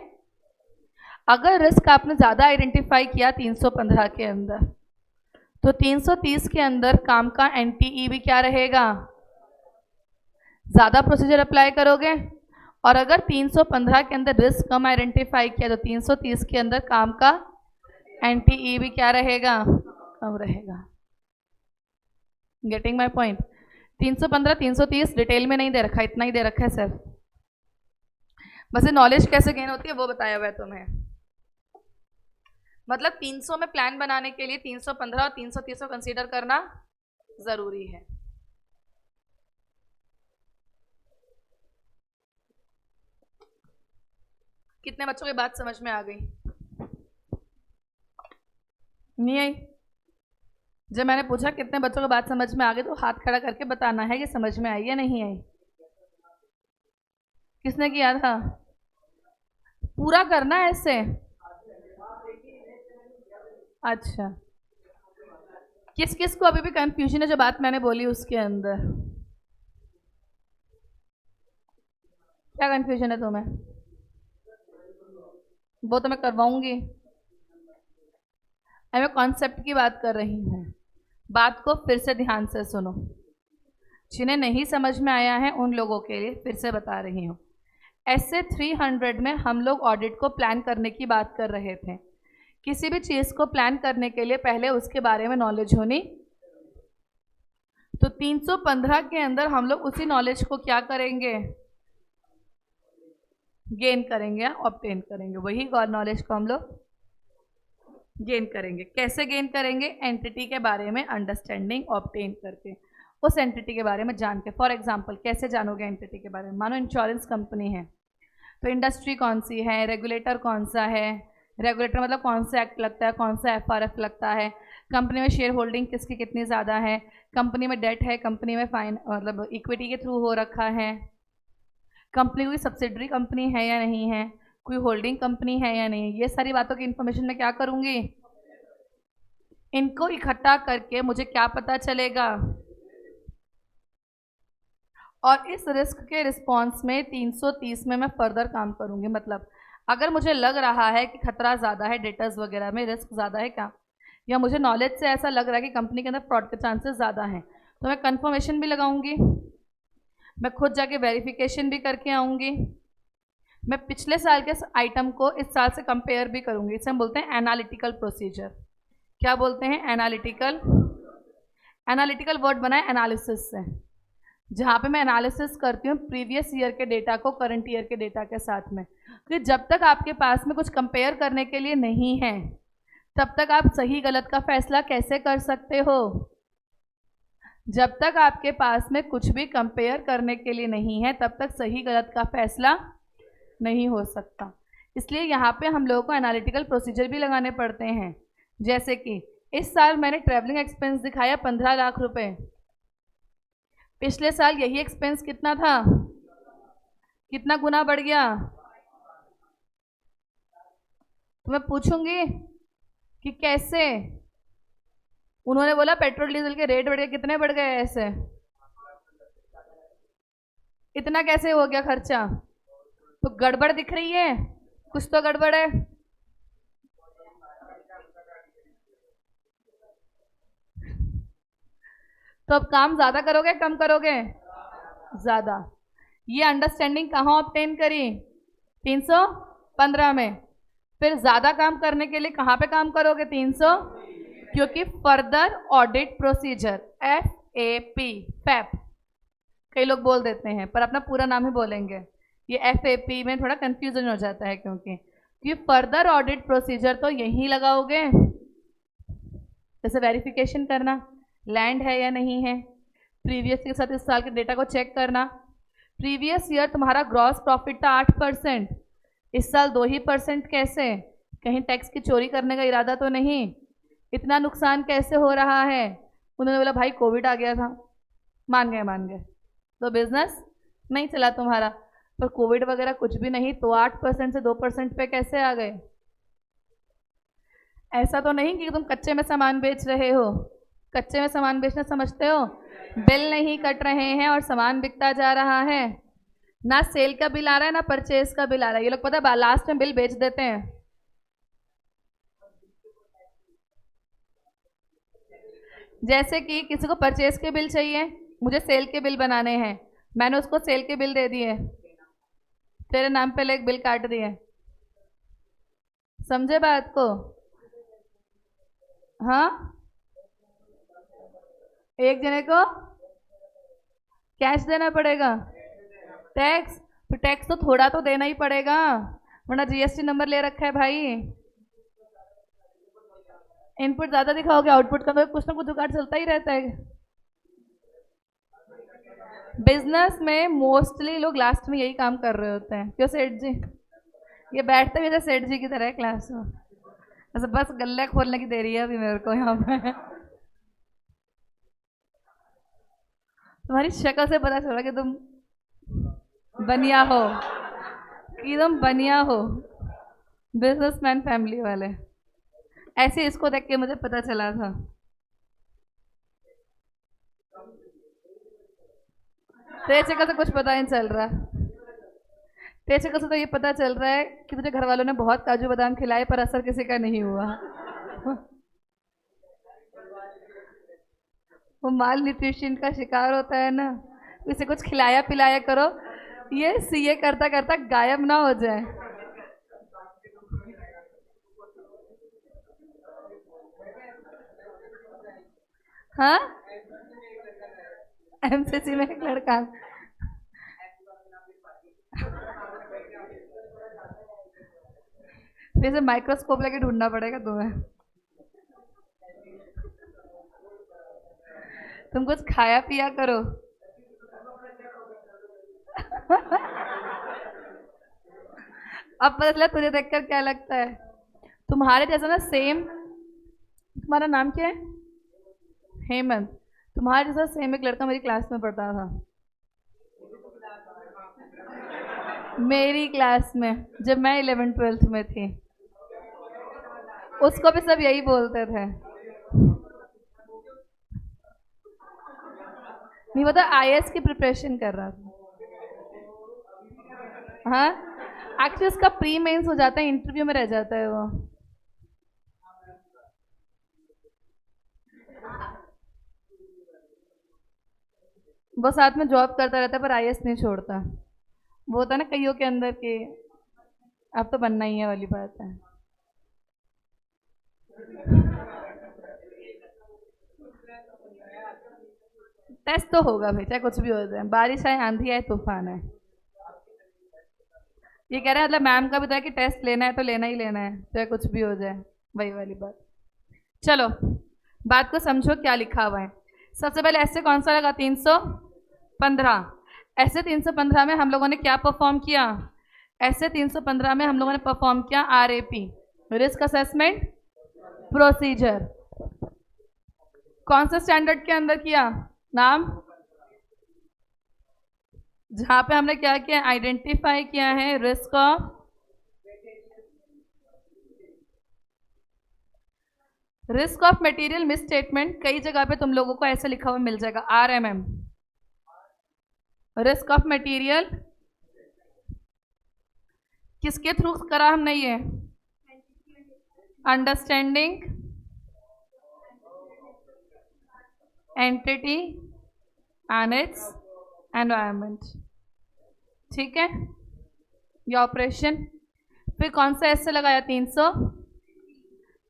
[SPEAKER 1] अगर रिस्क आपने ज़्यादा आइडेंटिफाई किया 315 के अंदर, तो 330 के अंदर काम का NTE भी क्या रहेगा? ज़्यादा प्रोसीजर अप्लाई करोगे। और अगर 315 के अंदर रिस्क कम आइडेंटिफाई किया तो 330 के अंदर काम का NTE भी क्या रहेगा? कम रहेगा। Getting my point? 315 330 डिटेल में नहीं दे रखा, इतना ही दे रखा है सिर्फ। बस ये नॉलेज कैसे गेन होती है वो बताया हुआ है तुम्हें। मतलब 300 में प्लान बनाने के लिए 315 और 330 को कंसीडर करना जरूरी है। कितने बच्चों की बात समझ में आ गई? नहीं आई? जब मैंने पूछा कितने बच्चों की बात समझ में आ गई तो हाथ खड़ा करके बताना है कि समझ में आई या नहीं आई। किसने किया था? पूरा करना है ऐसे। अच्छा, किस किस को अभी भी कंफ्यूजन है जो बात मैंने बोली उसके अंदर? क्या कंफ्यूजन है तुम्हें? वो तो मैं करवाऊंगी। मैं कॉन्सेप्ट की बात कर रही हूँ। बात को फिर से ध्यान से सुनो। जिन्हें नहीं समझ में आया है उन लोगों के लिए फिर से बता रही हूँ। ऐसे 300 में हम लोग ऑडिट को प्लान करने की बात कर रहे थे। किसी भी चीज़ को प्लान करने के लिए पहले उसके बारे में नॉलेज होनी तो 315 के अंदर हम लोग उसी नॉलेज को क्या करेंगे, गेन करेंगे, ऑब्टेन करेंगे। वही नॉलेज को हम लोग गेन करेंगे। कैसे गेन करेंगे? एंटिटी के बारे में अंडरस्टैंडिंग ऑब्टेन करके, उस एंटिटी के बारे में जान के। फॉर एग्जांपल कैसे जानोगे एंटिटी के बारे में? मानो इंश्योरेंस कंपनी है, तो इंडस्ट्री कौन सी है, रेगुलेटर कौन सा है, रेगुलेटर मतलब कौन सा एक्ट लगता है, कौन सा एफआरएफ लगता है, कंपनी में शेयर होल्डिंग किसकी कितनी ज़्यादा है, कंपनी में डेट है, कंपनी में फाइन मतलब इक्विटी के थ्रू हो रखा है, कंपनी कोई सब्सिडरी कंपनी है या नहीं है, कोई होल्डिंग कंपनी है या नहीं, ये सारी बातों की इन्फॉर्मेशन मैं क्या करूँगी, इनको इकट्ठा करके मुझे क्या पता चलेगा। और इस रिस्क के रिस्पॉन्स में 330 में मैं फर्दर काम करूँगी। मतलब अगर मुझे लग रहा है कि खतरा ज़्यादा है, डेटर्स वगैरह में रिस्क ज़्यादा है क्या, या मुझे नॉलेज से ऐसा लग रहा है कि कंपनी के अंदर फ्रॉड के चांसेस ज़्यादा हैं, तो मैं कंफर्मेशन भी लगाऊंगी, मैं खुद जाके वेरिफिकेशन भी करके आऊँगी, मैं पिछले साल के आइटम को इस साल से कंपेयर भी करूँगी। इसे हम बोलते हैं एनालिटिकल प्रोसीजर। क्या बोलते हैं? एनालिटिकल। एनालिटिकल वर्ड बना है एनालिसिस से, जहाँ पे मैं एनालिसिस करती हूँ प्रीवियस ईयर के डेटा को करंट ईयर के डेटा के साथ में। तो जब तक आपके पास में कुछ कंपेयर करने के लिए नहीं है, तब तक आप सही गलत का फैसला कैसे कर सकते हो? जब तक आपके पास में कुछ भी कंपेयर करने के लिए नहीं है, तब तक सही गलत का फैसला नहीं हो सकता। इसलिए यहाँ पे हम लोगों को एनालिटिकल प्रोसीजर भी लगाने पड़ते हैं। जैसे कि इस साल मैंने ट्रैवलिंग एक्सपेंस दिखाया 15 लाख रुपए, पिछले साल यही एक्सपेंस कितना था, कितना गुना बढ़ गया? तो मैं पूछूंगी कि कैसे? उन्होंने बोला पेट्रोल डीजल के रेट बढ़ गए, कितने बढ़ गए ऐसे? इतना कैसे हो गया खर्चा? तो गड़बड़ दिख रही है, कुछ तो गड़बड़ है। तो अब काम ज्यादा करोगे कम करोगे? ज्यादा। ये अंडरस्टैंडिंग कहाँ ऑब्टेन करी? 315 में। फिर ज्यादा काम करने के लिए कहाँ पे काम करोगे? 300, क्योंकि further audit procedure, FAP, fap कई लोग बोल देते हैं, पर अपना पूरा नाम ही बोलेंगे। ये FAP में थोड़ा कंफ्यूजन हो जाता है, क्योंकि फर्दर ऑडिट प्रोसीजर तो यहीं लगाओगे। जैसे वेरिफिकेशन करना, लैंड है या नहीं है, प्रीवियस के साथ इस साल के डेटा को चेक करना। प्रीवियस ईयर तुम्हारा ग्रॉस प्रॉफिट था 8%, इस साल 2% कैसे? कहीं टैक्स की चोरी करने का इरादा तो नहीं? इतना नुकसान कैसे हो रहा है? उन्होंने बोला भाई कोविड आ गया था। मान गए, तो बिजनेस नहीं चला तुम्हारा। पर कोविड वगैरह कुछ भी नहीं, तो 8% से 2% पे कैसे आ गए? ऐसा तो नहीं कि तुम कच्चे में सामान बेच रहे हो। कच्चे में सामान बेचना समझते हो? बिल नहीं कट रहे हैं और सामान बिकता जा रहा है, ना सेल का बिल आ रहा है ना परचेज का बिल आ रहा है। ये लोग पता है लास्ट में बिल बेच देते हैं। जैसे कि किसी को परचेज के बिल चाहिए, मुझे सेल के बिल बनाने हैं, मैंने उसको सेल के बिल दे दिए, तेरे नाम पे एक बिल काट दिए। समझे बात को? हाँ, एक जने को कैश देना पड़ेगा, टैक्स। तो टैक्स तो थोड़ा तो देना ही पड़ेगा, वरना GST नंबर ले रखा है भाई। इनपुट ज्यादा दिखाओगे, आउटपुट का तो कुछ ना कुछ जुगाड़ चलता ही रहता है। बिजनेस में मोस्टली लोग लास्ट में यही काम कर रहे होते हैं। क्यों सेठ जी? ये बैठते भी जैसे सेठ जी की तरह है क्लास में, ऐसे बस गल्ले खोलने की देरी है अभी मेरे को यहाँ पे। तुम्हारी शक्ल से पता चला कि तुम बनिया हो, कि तुम बनिया हो, बिजनेसमैन फैमिली वाले। ऐसे इसको देख के मुझे पता चला था। तेरे शक्ल से कुछ पता नहीं चल रहा। तेरे शक्ल से तो ये पता चल रहा है कि तुझे घर वालों ने बहुत काजू बादाम खिलाए, पर असर किसी का नहीं हुआ। वो माल न्यूट्रिशन का शिकार होता है ना, इसे कुछ खिलाया पिलाया करो, ये CA करता करता गायब ना हो जाए। हाँ, एमसीसी में एक लड़का। फिर से माइक्रोस्कोप लेके ढूंढना पड़ेगा तुम्हें। तुम कुछ खाया पिया करो। अब पता चला तुझे देखकर क्या लगता है। तुम्हारे जैसा ना सेम। तुम्हारा नाम क्या है? हेमंत। तुम्हारे जैसा सेम एक लड़का मेरी क्लास में पढ़ता था, मेरी क्लास में, जब मैं 11th-12th में थी। उसको भी सब यही बोलते थे। नहीं, वो तो आईएएस की प्रिपरेशन कर रहा था। हाँ, एक्चुअली उसका प्री मेंस हो जाता है, इंटरव्यू में रह जाता है वो। वो साथ में जॉब करता रहता है पर आईएएस नहीं छोड़ता। वो होता है ना कईयों के अंदर के, अब तो बनना ही है वाली बात है। टेस्ट तो होगा भाई, चाहे कुछ भी हो जाए, बारिश आए, आंधी आए, तूफान है। ये कह रहे हैं मतलब मैम का भी था कि टेस्ट लेना है तो लेना ही लेना है, चाहे कुछ भी हो जाए, वही वाली बात। चलो बात को समझो क्या लिखा हुआ है। सबसे पहले ऐसे कौन सा लगा? 315। ऐसे 315 में हम लोगों ने क्या परफॉर्म किया? ऐसे 315 में हम लोगों ने परफॉर्म किया आरएपी, रिस्क असेसमेंट प्रोसीजर। कौन सा स्टैंडर्ड के अंदर किया? नाम, जहां पे हमने क्या किया? आइडेंटिफाई किया है risk of, risk of material miss statement. कई जगह पे तुम लोगों को ऐसे लिखा हुआ मिल जाएगा आरएमएम, रिस्क ऑफ मटेरियल। किसके थ्रू करा हमने ये? Understanding entity and its environment. ठीक है, ये ऑपरेशन। फिर कौन सा ऐसे लगाया?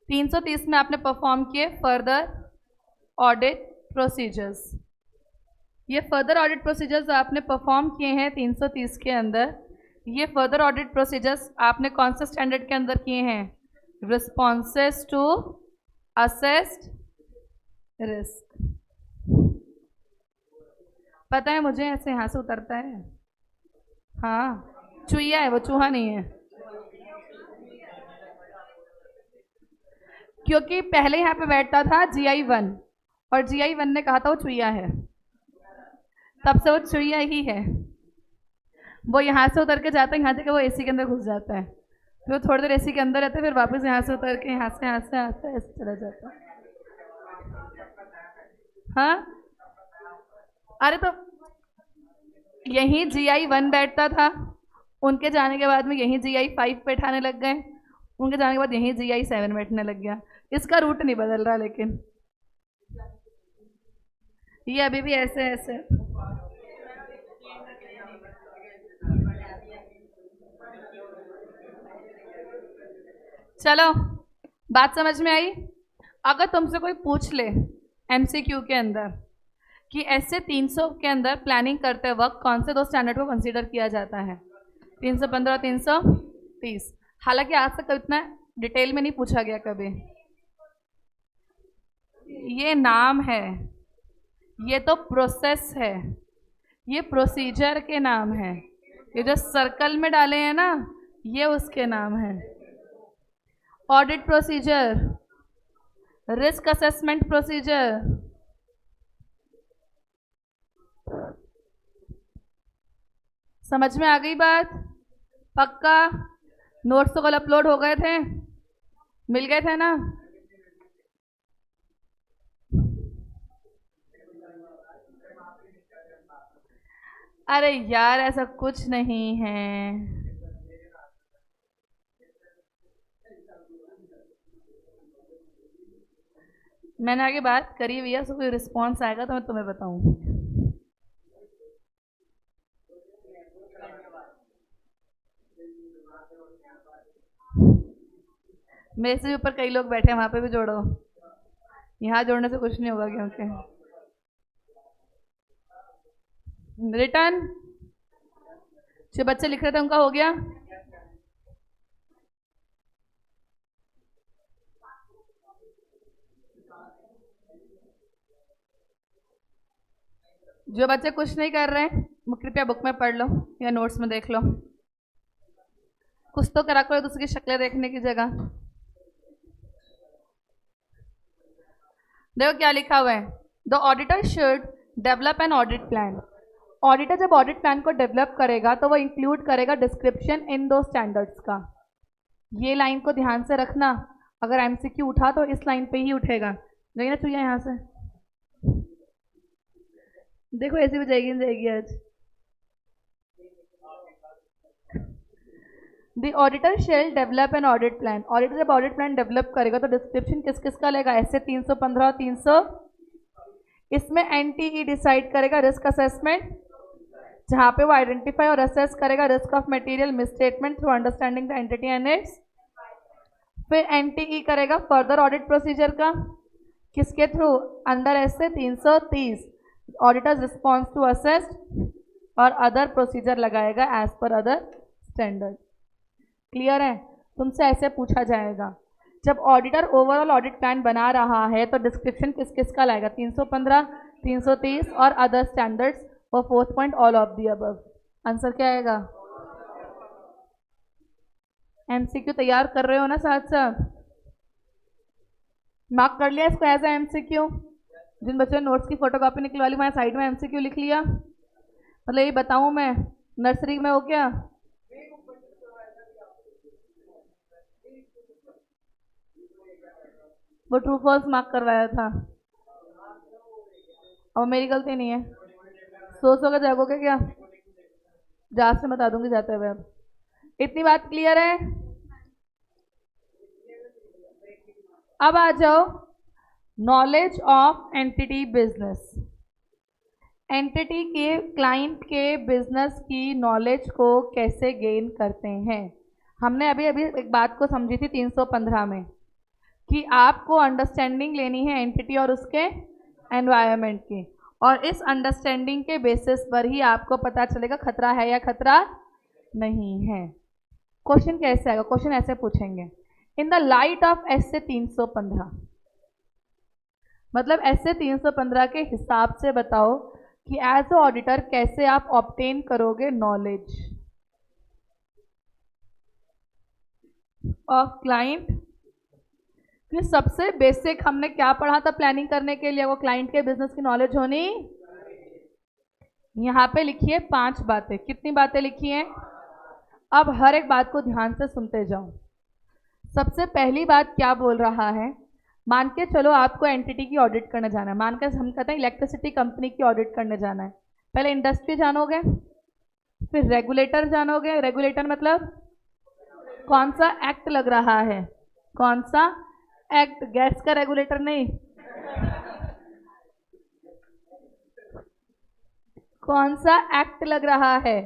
[SPEAKER 1] 330 में आपने परफॉर्म किए फर्दर ऑडिट प्रोसीजर्स। ये फर्दर ऑडिट प्रोसीजर्स आपने परफॉर्म किए हैं 330 के अंदर। ये फर्दर ऑडिट प्रोसीजर्स आपने कौन से स्टैंडर्ड के अंदर किए हैं? Responses to assessed risk. पता है मुझे, ऐसे यहाँ से उतरता है। हाँ, चूहिया है वो, चूहा नहीं है। क्योंकि पहले यहाँ पे बैठता था GI1 और GI1 ने कहा था वो चुईया है, तब से वो चुईया ही है। वो यहाँ से उतर के जाता है, यहाँ से वो एसी के अंदर घुस जाता है, फिर वो थोड़ी देर एसी के अंदर रहता है, फिर वापस यहाँ से उतर के यहाँ से ऐसे चला जाता है। हाँ, अरे तो यही GI1 बैठता था, उनके जाने के बाद में यही GI5 बैठाने लग गए, उनके जाने के बाद यही GI7 बैठने लग गया। इसका रूट नहीं बदल रहा, लेकिन ये अभी भी ऐसे ऐसे। चलो बात समझ में आई। अगर तुमसे कोई पूछ ले MCQ के अंदर कि ऐसे 300 के अंदर प्लानिंग करते वक्त कौन से दो स्टैंडर्ड को कंसीडर किया जाता है? 315 और 330। हालांकि आज तक इतना डिटेल में नहीं पूछा गया कभी। ये नाम है, ये तो प्रोसेस है, ये प्रोसीजर के नाम है। ये जो सर्कल में डाले हैं ना, ये उसके नाम है। Audit procedure, risk assessment procedure. समझ में आ गई बात? पक्का? नोट्स तो कल अपलोड हो गए थे, मिल गए थे ना? अरे यार ऐसा कुछ नहीं है। मैंने आगे बात करी हुई है, सो कोई रिस्पॉन्स आएगा तो मैं तुम्हें बताऊंगी। मेरे से ऊपर कई लोग बैठे हैं, वहां पे भी जोड़ो। यहाँ जोड़ने से कुछ नहीं होगा क्योंकि रिटर्न जो बच्चे लिख रहे थे उनका हो गया। जो बच्चे कुछ नहीं कर रहे हैं कृपया बुक में पढ़ लो या नोट्स में देख लो, कुछ तो करा करो दूसरी शक्लें देखने की जगह। देखो क्या लिखा हुआ है, the auditor should develop an audit plan. Auditor जब ऑडिट प्लान को डेवलप करेगा तो वो इंक्लूड करेगा डिस्क्रिप्शन इन दो स्टैंडर्ड्स का। ये लाइन को ध्यान से रखना, अगर एमसीक्यू उठा तो इस लाइन पे ही उठेगा। नहीं ना चुया यहाँ से, देखो ऐसी भी जाएगी नहीं जाएगी आज। The auditor shall develop an audit plan. Auditor जब ऑडिट प्लान डेवलप करेगा तो डिस्क्रिप्शन किस किस का लेगा, ऐसे 315 और 300। इसमें एनटीई डिसाइड करेगा रिस्क असेसमेंट, जहां पे वो आइडेंटिफाई और असेस करेगा risk of material misstatement through understanding the entity and it's. फिर एनटीई करेगा फर्दर ऑडिट प्रोसीजर का, किसके थ्रू, अंडर ऐसे 330 ऑडिटर्स रिस्पॉन्स टू असेस और अदर प्रोसीजर लगाएगा as per other standard. Clear है? तुमसे ऐसे पूछा जाएगा जब ऑडिटर ओवरऑल ऑडिट प्लान बना रहा है तो डिस्क्रिप्शन किस किस का लाएगा, 315, 330 और अदर स्टैंडर्ड्स और fourth point all of the above. Answer क्या आएगा? एमसीक्यू तैयार कर रहे हो ना साथ साथ? मार्क कर लिया इसको एज ए एमसीक्यू? जिन बच्चों ने नोट्स की फोटोकॉपी निकलवा ली वहाँ साइड में एमसीक्यू लिख लिया। मतलब ये बताऊँ मैं नर्सरी में हो क्या? वो ट्रू फॉल्स मार्क करवाया था और मेरी गलती नहीं है। सो कर जागोगे क्या? जांच से बता दूंगी जाते हुए। अब इतनी बात क्लियर है? अब आ जाओ knowledge of entity business. Entity के क्लाइंट के बिजनेस की नॉलेज को कैसे गेन करते हैं। हमने अभी अभी एक बात को समझी थी 315 में कि आपको अंडरस्टैंडिंग लेनी है एंटिटी और उसके एनवायरनमेंट की, और इस अंडरस्टैंडिंग के बेसिस पर ही आपको पता चलेगा खतरा है या खतरा नहीं है। क्वेश्चन कैसे आएगा? क्वेश्चन ऐसे पूछेंगे, इन द लाइट ऑफ ऐसे 315, मतलब ऐसे 315 के हिसाब से बताओ कि एज अ ऑडिटर कैसे आप ऑब्टेन करोगे नॉलेज ऑफ क्लाइंट। कि सबसे बेसिक हमने क्या पढ़ा था प्लानिंग करने के लिए, वो क्लाइंट के बिजनेस की नॉलेज होनी। यहाँ पे लिखिए 5 बातें। कितनी बातें लिखी हैं? अब हर एक बात को ध्यान से सुनते जाओ। सबसे पहली बात क्या बोल रहा है, मान के चलो आपको एंटिटी की ऑडिट करने जाना है। मान के हम कहते हैं इलेक्ट्रिसिटी कंपनी की ऑडिट करने जाना है। पहले इंडस्ट्री जानोगे, फिर रेगुलेटर जानोगे। रेगुलेटर मतलब कौन सा एक्ट लग रहा है, कौन सा एक्ट, गैस का रेगुलेटर नहीं, कौन सा एक्ट लग रहा है।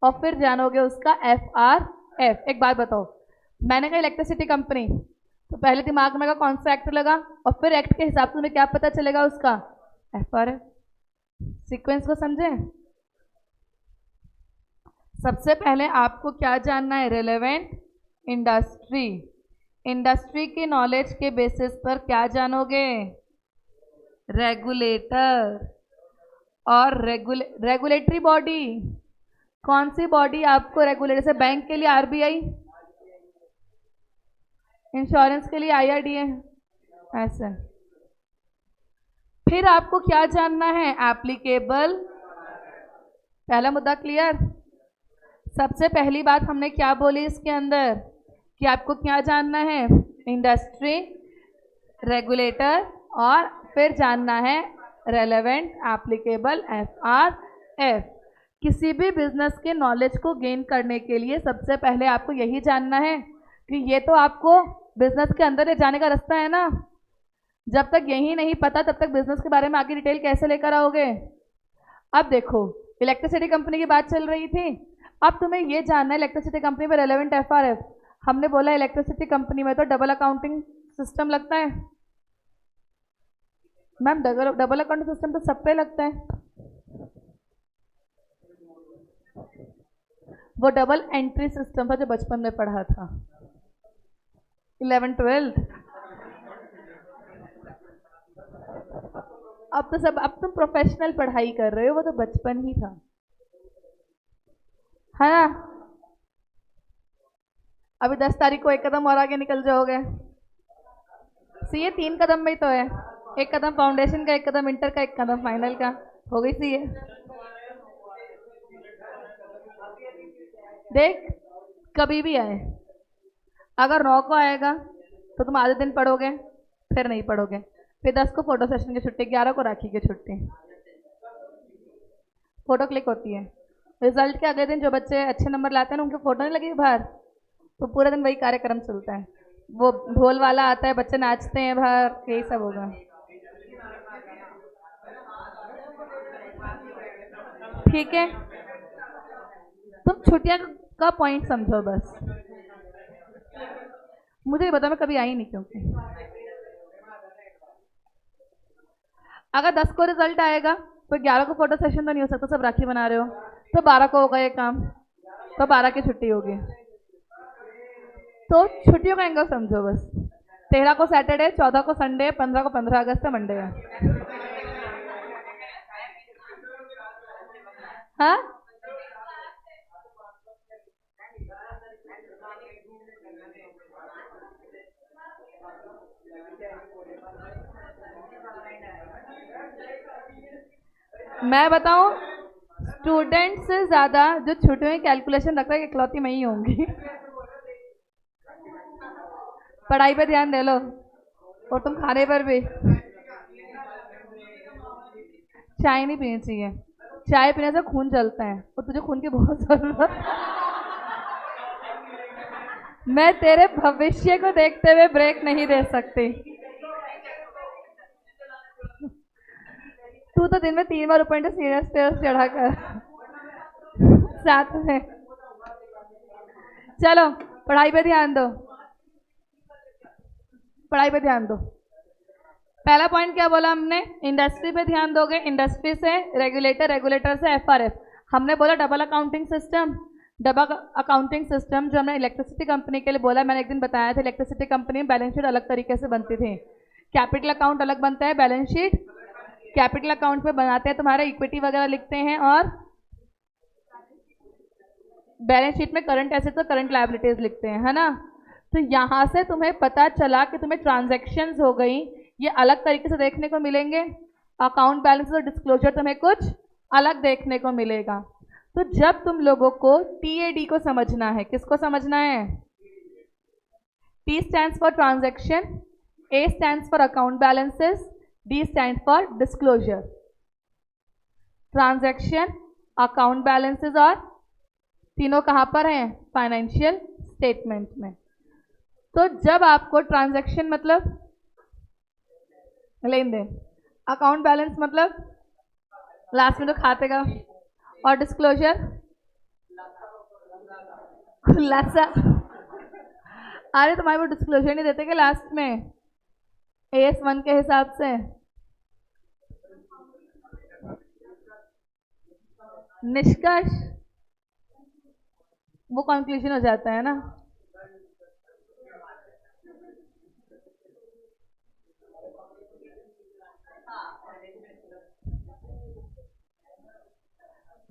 [SPEAKER 1] और फिर जानोगे उसका FRF। एक बात बताओ, मैंने कहा इलेक्ट्रिसिटी कंपनी तो पहले दिमाग में का कौन सा एक्ट लगा, और फिर एक्ट के हिसाब से तुम्हें क्या पता चलेगा उसका FRF। सीक्वेंस को समझे? सबसे पहले आपको क्या जानना है, रिलेवेंट इंडस्ट्री। इंडस्ट्री की नॉलेज के बेसिस पर क्या जानोगे, रेगुलेटर। और रेगुलेटरी बॉडी, कौन सी बॉडी आपको रेगुलेट, जैसे बैंक के लिए RBI, इंश्योरेंस के लिए IRDA, ऐसे। फिर आपको क्या जानना है, एप्लीकेबल। पहला मुद्दा क्लियर? सबसे पहली बात हमने क्या बोली इसके अंदर कि आपको क्या जानना है, इंडस्ट्री, रेगुलेटर, और फिर जानना है रेलेवेंट, एप्लीकेबल, FRF। किसी भी बिजनेस के नॉलेज को गेन करने के लिए सबसे पहले आपको यही जानना है कि ये तो आपको बिजनेस के अंदर जाने का रास्ता है ना। जब तक यही नहीं पता तब तक बिजनेस के बारे में आगे डिटेल कैसे लेकर आओगे। अब देखो इलेक्ट्रिसिटी कंपनी की बात चल रही थी, अब तुम्हें ये जानना है इलेक्ट्रिसिटी कंपनी में रेलेवेंट FRF। हमने बोला इलेक्ट्रिसिटी कंपनी में तो डबल अकाउंटिंग सिस्टम लगता है। मैम डबल अकाउंटिंग सिस्टम तो सब पे लगता है। वो डबल एंट्री सिस्टम था जो बचपन में पढ़ा था, 11th 12th। अब तुम प्रोफेशनल पढ़ाई कर रहे हो, वो तो बचपन ही था, है ना। अभी 10 तारीख को एक कदम और आगे निकल जाओगे। सीए 3 कदम में ही तो है, एक कदम फाउंडेशन का, एक कदम इंटर का, एक कदम फाइनल का, हो गई सीए। देख, कभी भी आए, अगर 9 को आएगा तो तुम आधे दिन पढ़ोगे, फिर नहीं पढ़ोगे, फिर 10 को फोटो सेशन की छुट्टी, 11 को राखी की छुट्टी, फोटो क्लिक होती है। रिजल्ट के अगले दिन जो बच्चे अच्छे नंबर लाते हैं ना, उनके फोटो नहीं लगी बाहर, तो पूरे दिन वही कार्यक्रम चलता है, वो ढोल वाला आता है, बच्चे नाचते हैं बाहर, यही सब होगा। ठीक है, तुम छुट्टियां का पॉइंट समझो बस। मुझे नहीं पता, मैं कभी आई नहीं, क्योंकि अगर 10 को रिजल्ट आएगा तो 11 को फोटो सेशन तो नहीं हो सकता, सब राखी बना रहे हो, तो 12 को होगा ये काम, तो 12 की छुट्टी होगी। तो छुट्टियों का एंगल समझो बस। 13 को सैटरडे, 14 को संडे, 15 को 15 अगस्त मंडे है। हाँ, मैं बताऊं, स्टूडेंट से ज्यादा जो छुट्टियों में कैलकुलेशन रखता है इकलौती मैं ही होंगी। पढ़ाई पे ध्यान दे लो, और तुम खाने पर भी। चाय नहीं पीनी चाहिए, चाय पीने से खून जलता है, और तुझे खून की बहुत जरूरत। मैं तेरे भविष्य को देखते हुए ब्रेक नहीं दे सकती। तू तो दिन में 3 बार ऊपर स्टेयर्स चढ़ा कर साथ में। चलो, पढ़ाई पे ध्यान दो, पढ़ाई पे ध्यान दो। पहला पॉइंट क्या बोला हमने, इंडस्ट्री पे ध्यान दोगे, इंडस्ट्री से रेगुलेटर, रेगुलेटर से एफआरएफ। हमने बोला double accounting system, double accounting system जो हमने इलेक्ट्रिसिटी कंपनी के लिए बोला, मैंने एक दिन बताया था, इलेक्ट्रिसिटी कंपनी में बैलेंस शीट अलग तरीके से बनती थी, कैपिटल अकाउंट अलग बनता है, बैलेंस शीट कैपिटल अकाउंट पे बनाते हैं, तुम्हारा इक्विटी वगैरह लिखते हैं, और बैलेंस शीट में करंट एसेट्स और करंट लायबिलिटीज लिखते हैं, है ना। तो यहाँ से तुम्हें पता चला कि तुम्हें ट्रांजैक्शंस हो गई, ये अलग तरीके से देखने को मिलेंगे, अकाउंट बैलेंस और डिस्क्लोजर तुम्हें कुछ अलग देखने को मिलेगा। तो जब तुम लोगों को टीएडी को समझना है, किसको समझना है, T stands for transaction, A stands for account balances, D stand for disclosure. Transaction, account balances और तीनों कहाँ पर हैं, फाइनेंशियल स्टेटमेंट में। तो जब आपको ट्रांजैक्शन मतलब लेन देन, अकाउंट बैलेंस मतलब लास्ट में जो खाते का, और डिस्क्लोजर खुलासा। अरे तुम्हारे वो डिस्क्लोजर नहीं देते कि लास्ट में AS1 के हिसाब से, निष्कर्ष, वो कंक्लूजन हो जाता है ना।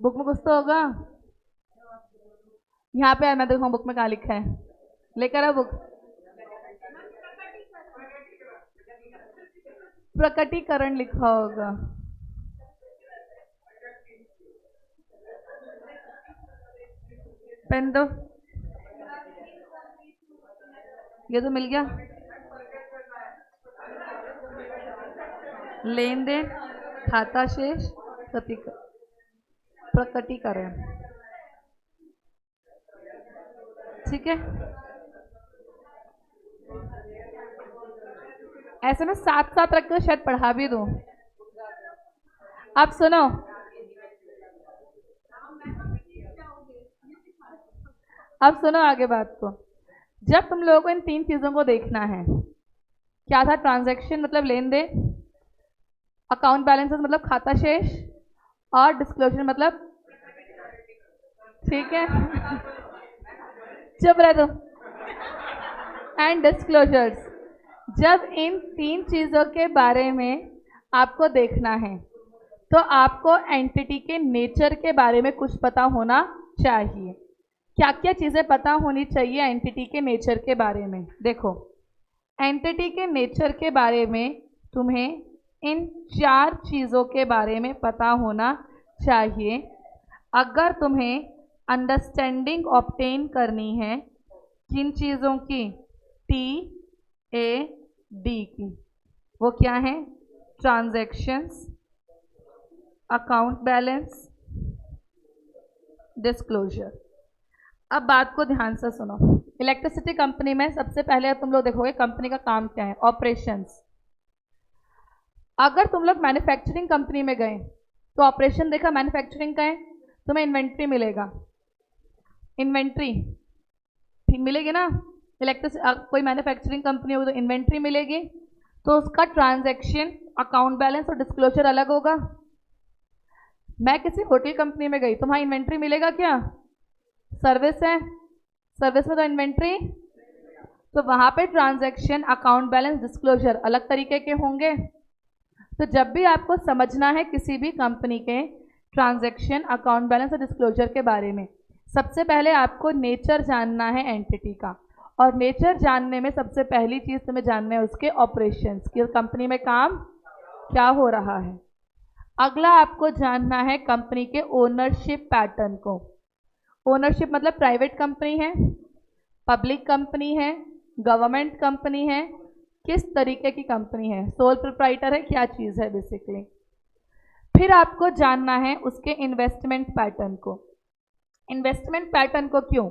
[SPEAKER 1] बुक में कुछ तो होगा, यहाँ पे मैं देखूँ बुक में कहाँ लिखा है, लेकर आ बुक। प्रकटीकरण लिखा होगा, पेन दो, ये तो मिल गया। लेन देन, खाता शेष, प्रकटीकरण, ठीक है। ऐसे में साथ साथ रख कर शायद पढ़ा भी दूं। अब सुनो, अब सुनो आगे बात को। जब तुम लोगों को इन 3 चीजों को देखना है, क्या था, ट्रांजैक्शन मतलब लेन देन, अकाउंट बैलेंसेस मतलब खाता शेष, और डिस्क्लोजर मतलब, ठीक है, चुप रह दो। एंड डिस्क्लोजर्स, जब इन 3 चीज़ों के बारे में आपको देखना है तो आपको एंटिटी के नेचर के बारे में कुछ पता होना चाहिए। क्या क्या चीज़ें पता होनी चाहिए एंटिटी के नेचर के बारे में? देखो, एंटिटी के नेचर के बारे में तुम्हें इन 4 चीज़ों के बारे में पता होना चाहिए अगर तुम्हें अंडरस्टैंडिंग ऑब्टेन करनी है किन चीज़ों की? TAD की। वो क्या है? Transactions, account balance, disclosure. अब बात को ध्यान से सुनो। इलेक्ट्रिसिटी कंपनी में सबसे पहले तुम लोग देखोगे कंपनी का काम क्या है, ऑपरेशंस। अगर तुम लोग मैन्युफैक्चरिंग कंपनी में गए तो ऑपरेशन देखा मैन्युफैक्चरिंग का है, तुम्हें इन्वेंट्री मिलेगा, इन्वेंट्री मिलेगी ना। कोई मैन्युफैक्चरिंग कंपनी होगी तो इन्वेंट्री मिलेगी, तो उसका ट्रांजैक्शन, अकाउंट बैलेंस और डिस्क्लोजर अलग होगा। मैं किसी होटल कंपनी में गई तो वहाँ इन्वेंट्री मिलेगा क्या? सर्विस है, सर्विस में तो इन्वेंट्री, तो वहाँ पे ट्रांजैक्शन, अकाउंट बैलेंस, डिस्क्लोजर अलग तरीके के होंगे। तो जब भी आपको समझना है किसी भी कंपनी के ट्रांजैक्शन, अकाउंट बैलेंस और डिस्क्लोजर के बारे में, सबसे पहले आपको नेचर जानना है एंटिटी का। और नेचर जानने में सबसे पहली चीज़ तुम्हें जानना है उसके ऑपरेशंस की, कंपनी में काम क्या हो रहा है। अगला आपको जानना है कंपनी के ओनरशिप पैटर्न को। ओनरशिप मतलब प्राइवेट कंपनी है, पब्लिक कंपनी है, गवर्नमेंट कंपनी है, किस तरीके की कंपनी है, सोल प्रोप्राइटर है, क्या चीज़ है बेसिकली। फिर आपको जानना है उसके इन्वेस्टमेंट पैटर्न को। इन्वेस्टमेंट पैटर्न को क्यों?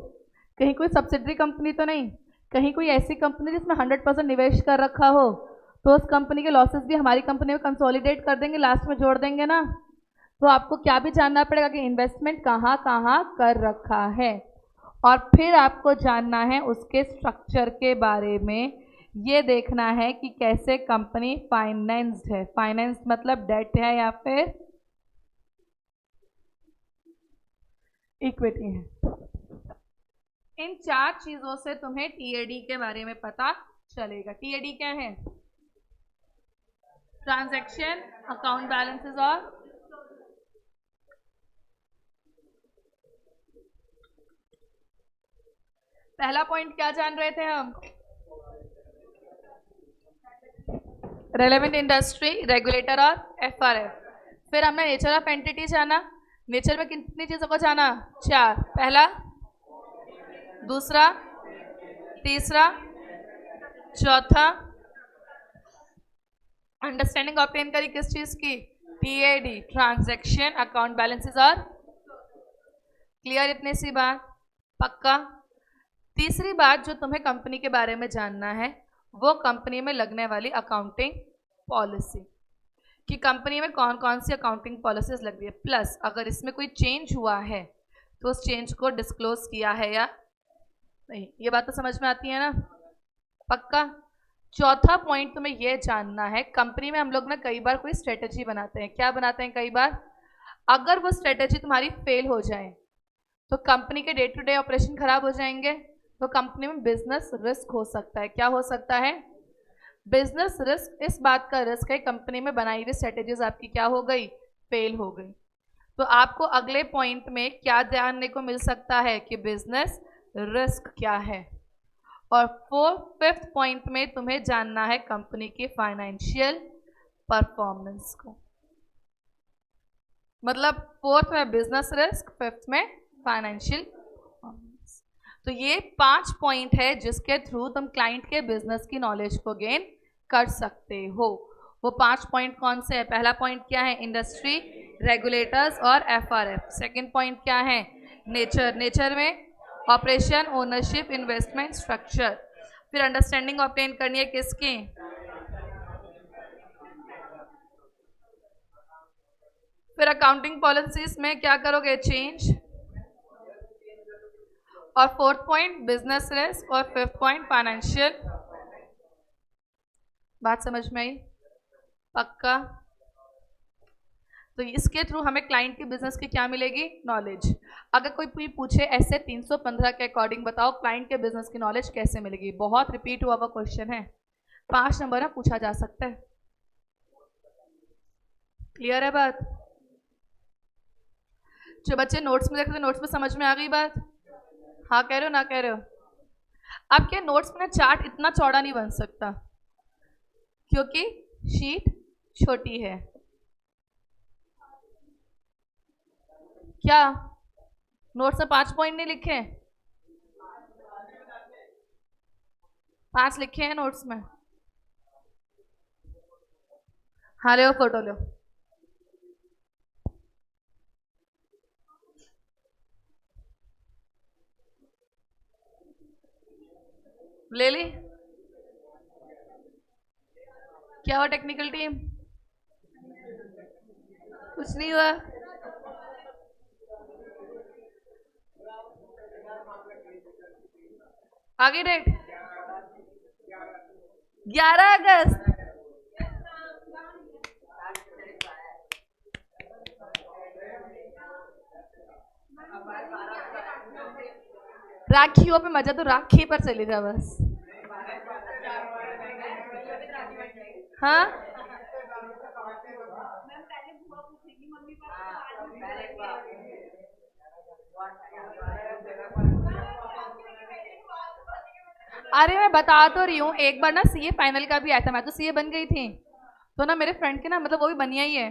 [SPEAKER 1] कहीं कोई सब्सिडरी कंपनी तो नहीं, कहीं कोई ऐसी कंपनी जिसमें 100% निवेश कर रखा हो, तो उस कंपनी के लॉसेस भी हमारी कंपनी में कंसोलिडेट कर देंगे, लास्ट में जोड़ देंगे ना। तो आपको क्या भी जानना पड़ेगा कि इन्वेस्टमेंट कहाँ कहाँ कर रखा है। और फिर आपको जानना है उसके स्ट्रक्चर के बारे में, ये देखना है कि कैसे कंपनी फाइनेंस्ड है। फाइनेंस मतलब डेट है या फिर इक्विटी है। इन 4 चीज़ों से तुम्हें TAD के बारे में पता चलेगा। TAD क्या है? ट्रांजैक्शन, अकाउंट बैलेंसेस और पहला पॉइंट क्या जान रहे थे हम? रेलेवेंट इंडस्ट्री, रेगुलेटर और FRF। फिर हमने नेचर ऑफ एंटिटी जाना। नेचर में कितनी चीज़ों को जाना? 4। पहला, दूसरा, तीसरा, चौथा। अंडरस्टैंडिंग ऑब्टेन करी किस चीज़ की? TAD, ट्रांजैक्शन, अकाउंट बैलेंसेस और क्लियर। इतनी सी बात, पक्का। तीसरी बात जो तुम्हें कंपनी के बारे में जानना है वो कंपनी में लगने वाली अकाउंटिंग पॉलिसी, कि कंपनी में कौन कौन सी अकाउंटिंग पॉलिसीज लग रही है, प्लस अगर इसमें कोई चेंज हुआ है तो उस चेंज को डिस्क्लोज किया है या नहीं। ये बात तो समझ में आती है ना? पक्का। चौथा पॉइंट तुम्हें यह जानना है, कंपनी में हम लोग ना कई बार कोई स्ट्रेटेजी बनाते हैं। क्या बनाते हैं? कई बार अगर वो स्ट्रेटेजी तुम्हारी फेल हो जाए तो कंपनी के डे टू डे ऑपरेशन खराब हो जाएंगे, तो कंपनी में बिजनेस रिस्क हो सकता है। क्या हो सकता है? Business risk. इस बात का रिस्क है कंपनी में बनाई हुई स्ट्रेटेजीज आपकी क्या हो गई? फेल हो गई। तो आपको अगले पॉइंट में क्या जानने को मिल सकता है कि बिजनेस रिस्क क्या है। और 5th पॉइंट में तुम्हें जानना है कंपनी की फाइनेंशियल परफॉर्मेंस को। मतलब 4th में बिजनेस रिस्क, 5th में फाइनेंशियल परफॉर्मेंस। तो ये 5 पॉइंट है जिसके थ्रू तुम क्लाइंट के बिजनेस की नॉलेज को गेन कर सकते हो। वो 5 पॉइंट कौन से हैं? पहला पॉइंट क्या है? इंडस्ट्री, रेगुलेटर्स और FRF। सेकंड पॉइंट क्या है? नेचर। नेचर में ऑपरेशन, ओनरशिप, इन्वेस्टमेंट, स्ट्रक्चर। फिर अंडरस्टैंडिंग ऑब्टेन करनी है किसकी? फिर अकाउंटिंग पॉलिसीज में क्या करोगे? चेंज। और 4th पॉइंट बिजनेस रिस्क और 5th पॉइंट फाइनेंशियल। बात समझ में आई? पक्का। तो इसके थ्रू हमें क्लाइंट के बिजनेस की क्या मिलेगी? नॉलेज। अगर कोई पूछे ऐसे 315 के अकॉर्डिंग बताओ क्लाइंट के बिजनेस की नॉलेज कैसे मिलेगी, बहुत रिपीट हुआ हुआ क्वेश्चन है, 5 नंबर है, पूछा जा सकता है। क्लियर है बात? जो बच्चे नोट्स में देख रहे थे, नोट्स में समझ में आ गई बात? हाँ कह रहे हो ना कह रहे हो? अब क्या नोट्स में ना चार्ट इतना चौड़ा नहीं बन सकता क्योंकि शीट छोटी है। क्या नोट्स में 5 पॉइंट नहीं लिखे? 5 लिखे हैं नोट्स में। हाँ लो फोटो लो। ले ली? क्या हुआ टेक्निकल टीम? कुछ नहीं हुआ। आगे डेट 11 अगस्त। राखियों पे मजा तो राखी पर चली जा बस। हाँ अरे मैं बता तो रही हूँ, एक बार ना सीए फाइनल का भी आया था, मैं तो सीए बन गई थी, तो ना मेरे फ्रेंड के ना मतलब वो भी बनिया ही है,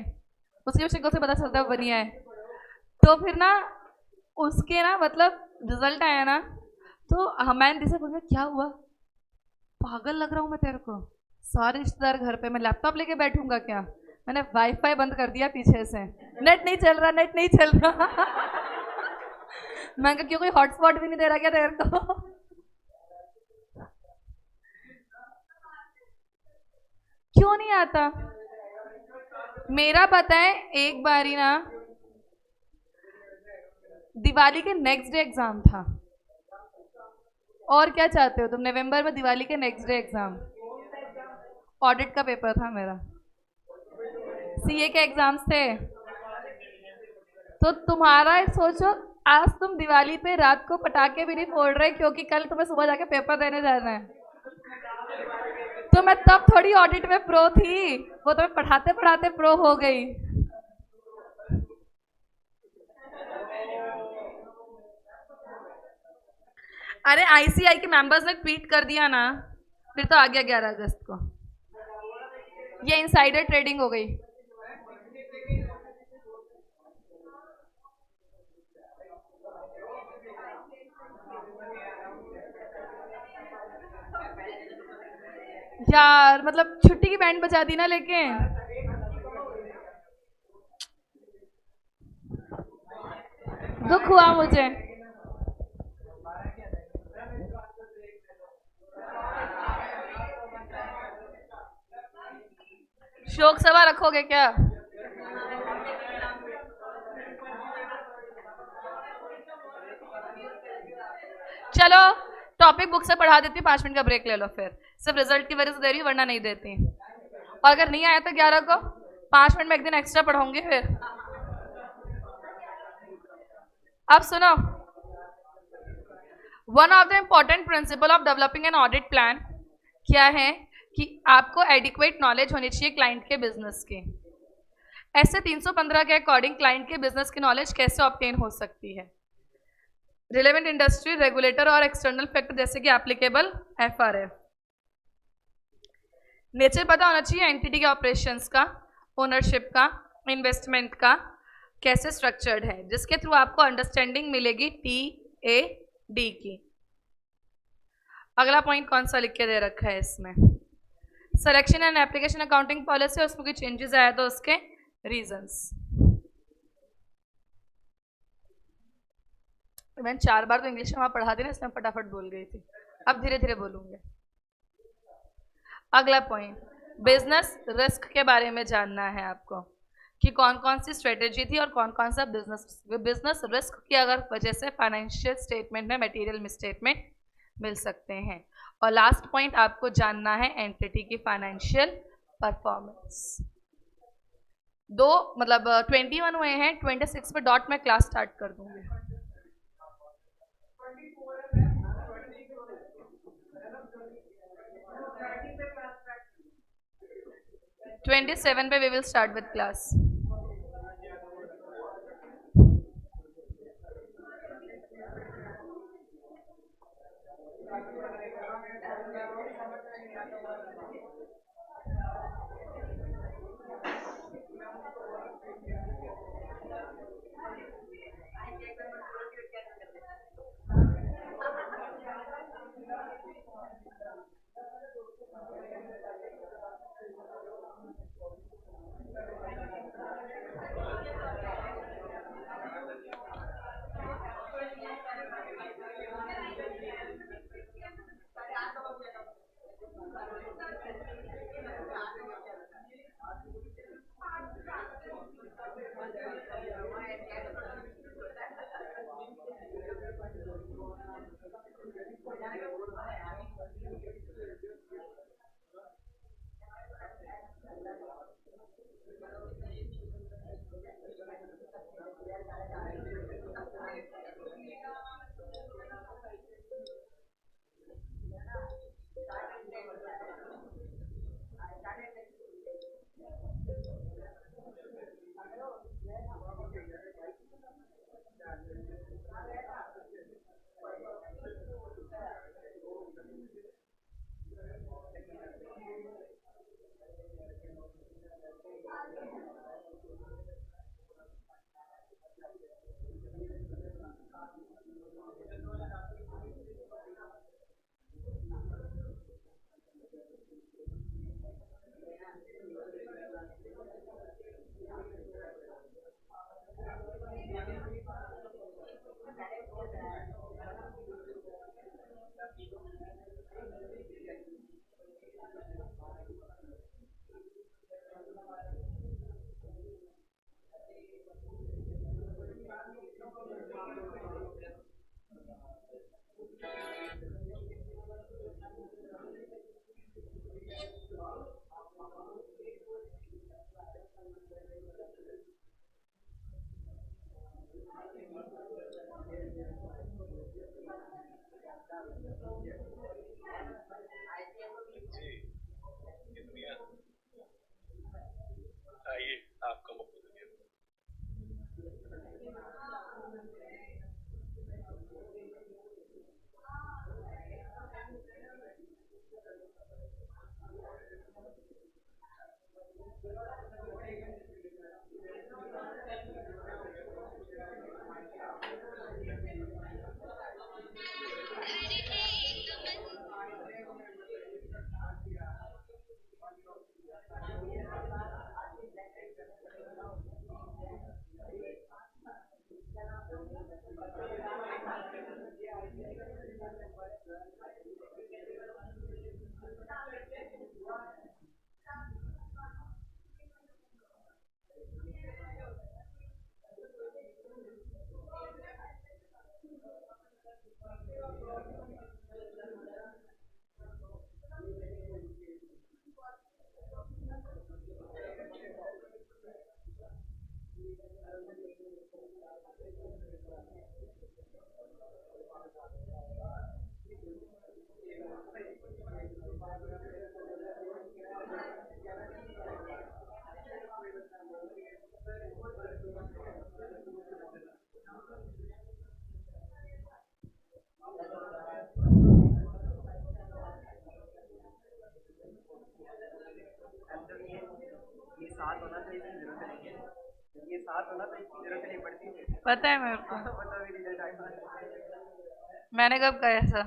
[SPEAKER 1] उसकी शक्ल से पता चलता है बनिया है। तो फिर ना उसके ना मतलब रिजल्ट आया ना, तो मैंने जिसे पूछा क्या हुआ, पागल लग रहा हूँ मैं तेरे को, सारे रिश्तेदार घर पे, मैं लैपटॉप लेके बैठूंगा क्या? मैंने वाईफाई बंद कर दिया पीछे से, नेट नहीं चल रहा, नेट नहीं चल रहा। मैं क्यों कोई हॉटस्पॉट भी नहीं दे रहा क्या तेरे को? क्यों नहीं आता? मेरा पता है एक बारी ना दिवाली के नेक्स्ट डे एग्जाम था। और क्या चाहते हो तुम, नवंबर में दिवाली के नेक्स्ट डे एग्जाम, ऑडिट का पेपर था मेरा, सीए के एग्जाम्स थे। तो तुम्हारा सोचो, आज तुम दिवाली पे रात को पटाखे भी नहीं फोड़ रहे क्योंकि कल तुम्हें सुबह जाके पेपर देने जाना है। तो मैं तब थोड़ी ऑडिट में प्रो थी, वो तो मैं पढ़ाते पढ़ाते प्रो हो गई। अरे आईसीआई के मेंबर्स ने ट्वीट कर दिया ना, फिर तो आ गया 11 अगस्त को। ये इनसाइडर ट्रेडिंग हो गई। यार मतलब छुट्टी की बैंड बजा दी ना, लेकिन दुख हुआ मुझे। शोक सभा रखोगे क्या? चलो टॉपिक बुक से पढ़ा देती, 5 मिनट का ब्रेक ले लो, फिर सिर्फ रिजल्ट की वजह से दे रही हूँ वरना नहीं देती। और अगर नहीं आया तो 11 को 5 मिनट में एक दिन एक्स्ट्रा पढ़ाऊंगी फिर। अब सुनो, one of the important principle of developing an audit plan क्या है कि आपको एडिक्वेट नॉलेज होनी चाहिए क्लाइंट के बिजनेस की। ऐसे 315 के अकॉर्डिंग क्लाइंट के बिजनेस की नॉलेज कैसे ऑब्टेन हो सकती है? रिलेवेंट इंडस्ट्री, रेगुलेटर और एक्सटर्नल फैक्टर जैसे कि एप्लीकेबल एफआरएफ। नेचर पता होना चाहिए एंटिटी के ऑपरेशंस का, ओनरशिप का, इन्वेस्टमेंट का, कैसे स्ट्रक्चर्ड है, जिसके थ्रू आपको अंडरस्टैंडिंग मिलेगी TAD की। अगला पॉइंट कौन सा लिख के दे रखा है इसमें? Selection and application accounting policy, उसमें कोई चेंजेस आया तो उसके रीजंस। मैंने 4 बार तो इंग्लिश में वहां पढ़ा दी ना, इसमें फटाफट बोल गई थी, अब धीरे धीरे बोलूंगे। अगला पॉइंट, बिजनेस रिस्क के बारे में जानना है आपको कि कौन कौन सी स्ट्रेटेजी थी और कौन कौन सा बिजनेस रिस्क की अगर वजह से फाइनेंशियल स्टेटमेंट में मटेरियल मिसस्टेटमेंट मिल सकते हैं। और लास्ट पॉइंट आपको जानना है एंटिटी की फाइनेंशियल परफॉर्मेंस। दो मतलब 21 हुए हैं, 26 पे डॉट मैं क्लास स्टार्ट कर दूंगी। 27 पे we will start with class.
[SPEAKER 2] आइए आपका मौका दीजिए।
[SPEAKER 1] पता है मेरे को। मैंने कब कहा ऐसा?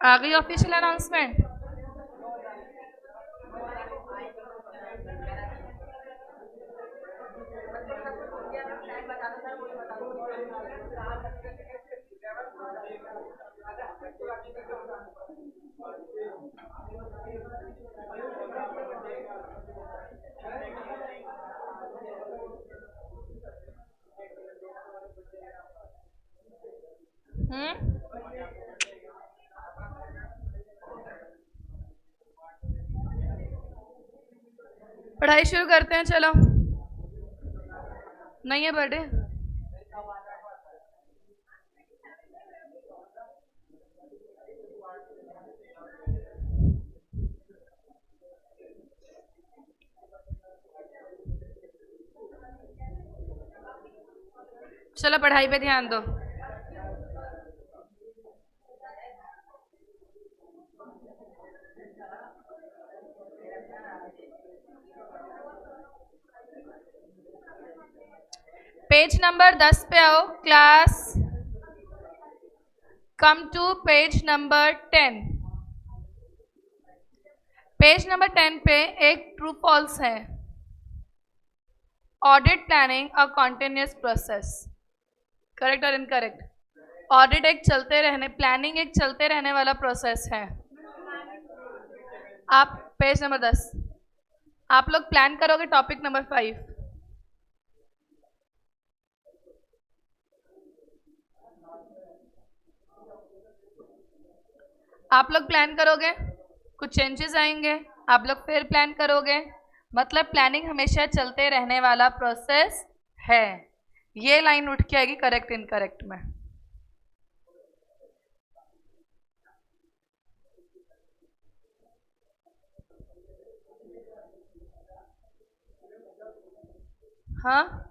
[SPEAKER 1] आ गई ऑफिशियल अनाउंसमेंट। पढ़ाई शुरू करते हैं, चलो। नहीं है बर्थडे? चलो पढ़ाई पे ध्यान दो। पेज नंबर 10 पे आओ class. Come to page number 10। Page number 10 पे एक ट्रू फॉल्स है। Audit planning a continuous process, correct और इनकरेक्ट? ऑडिट एक चलते रहने, प्लानिंग एक चलते रहने वाला प्रोसेस है। आप पेज नंबर 10 आप लोग प्लान करोगे टॉपिक नंबर 5। आप लोग प्लान करोगे, कुछ चेंजेस आएंगे, आप लोग फिर प्लान करोगे, मतलब प्लानिंग हमेशा चलते रहने वाला प्रोसेस है। ये लाइन उठ के आएगी करेक्ट इनकरेक्ट में। हाँ,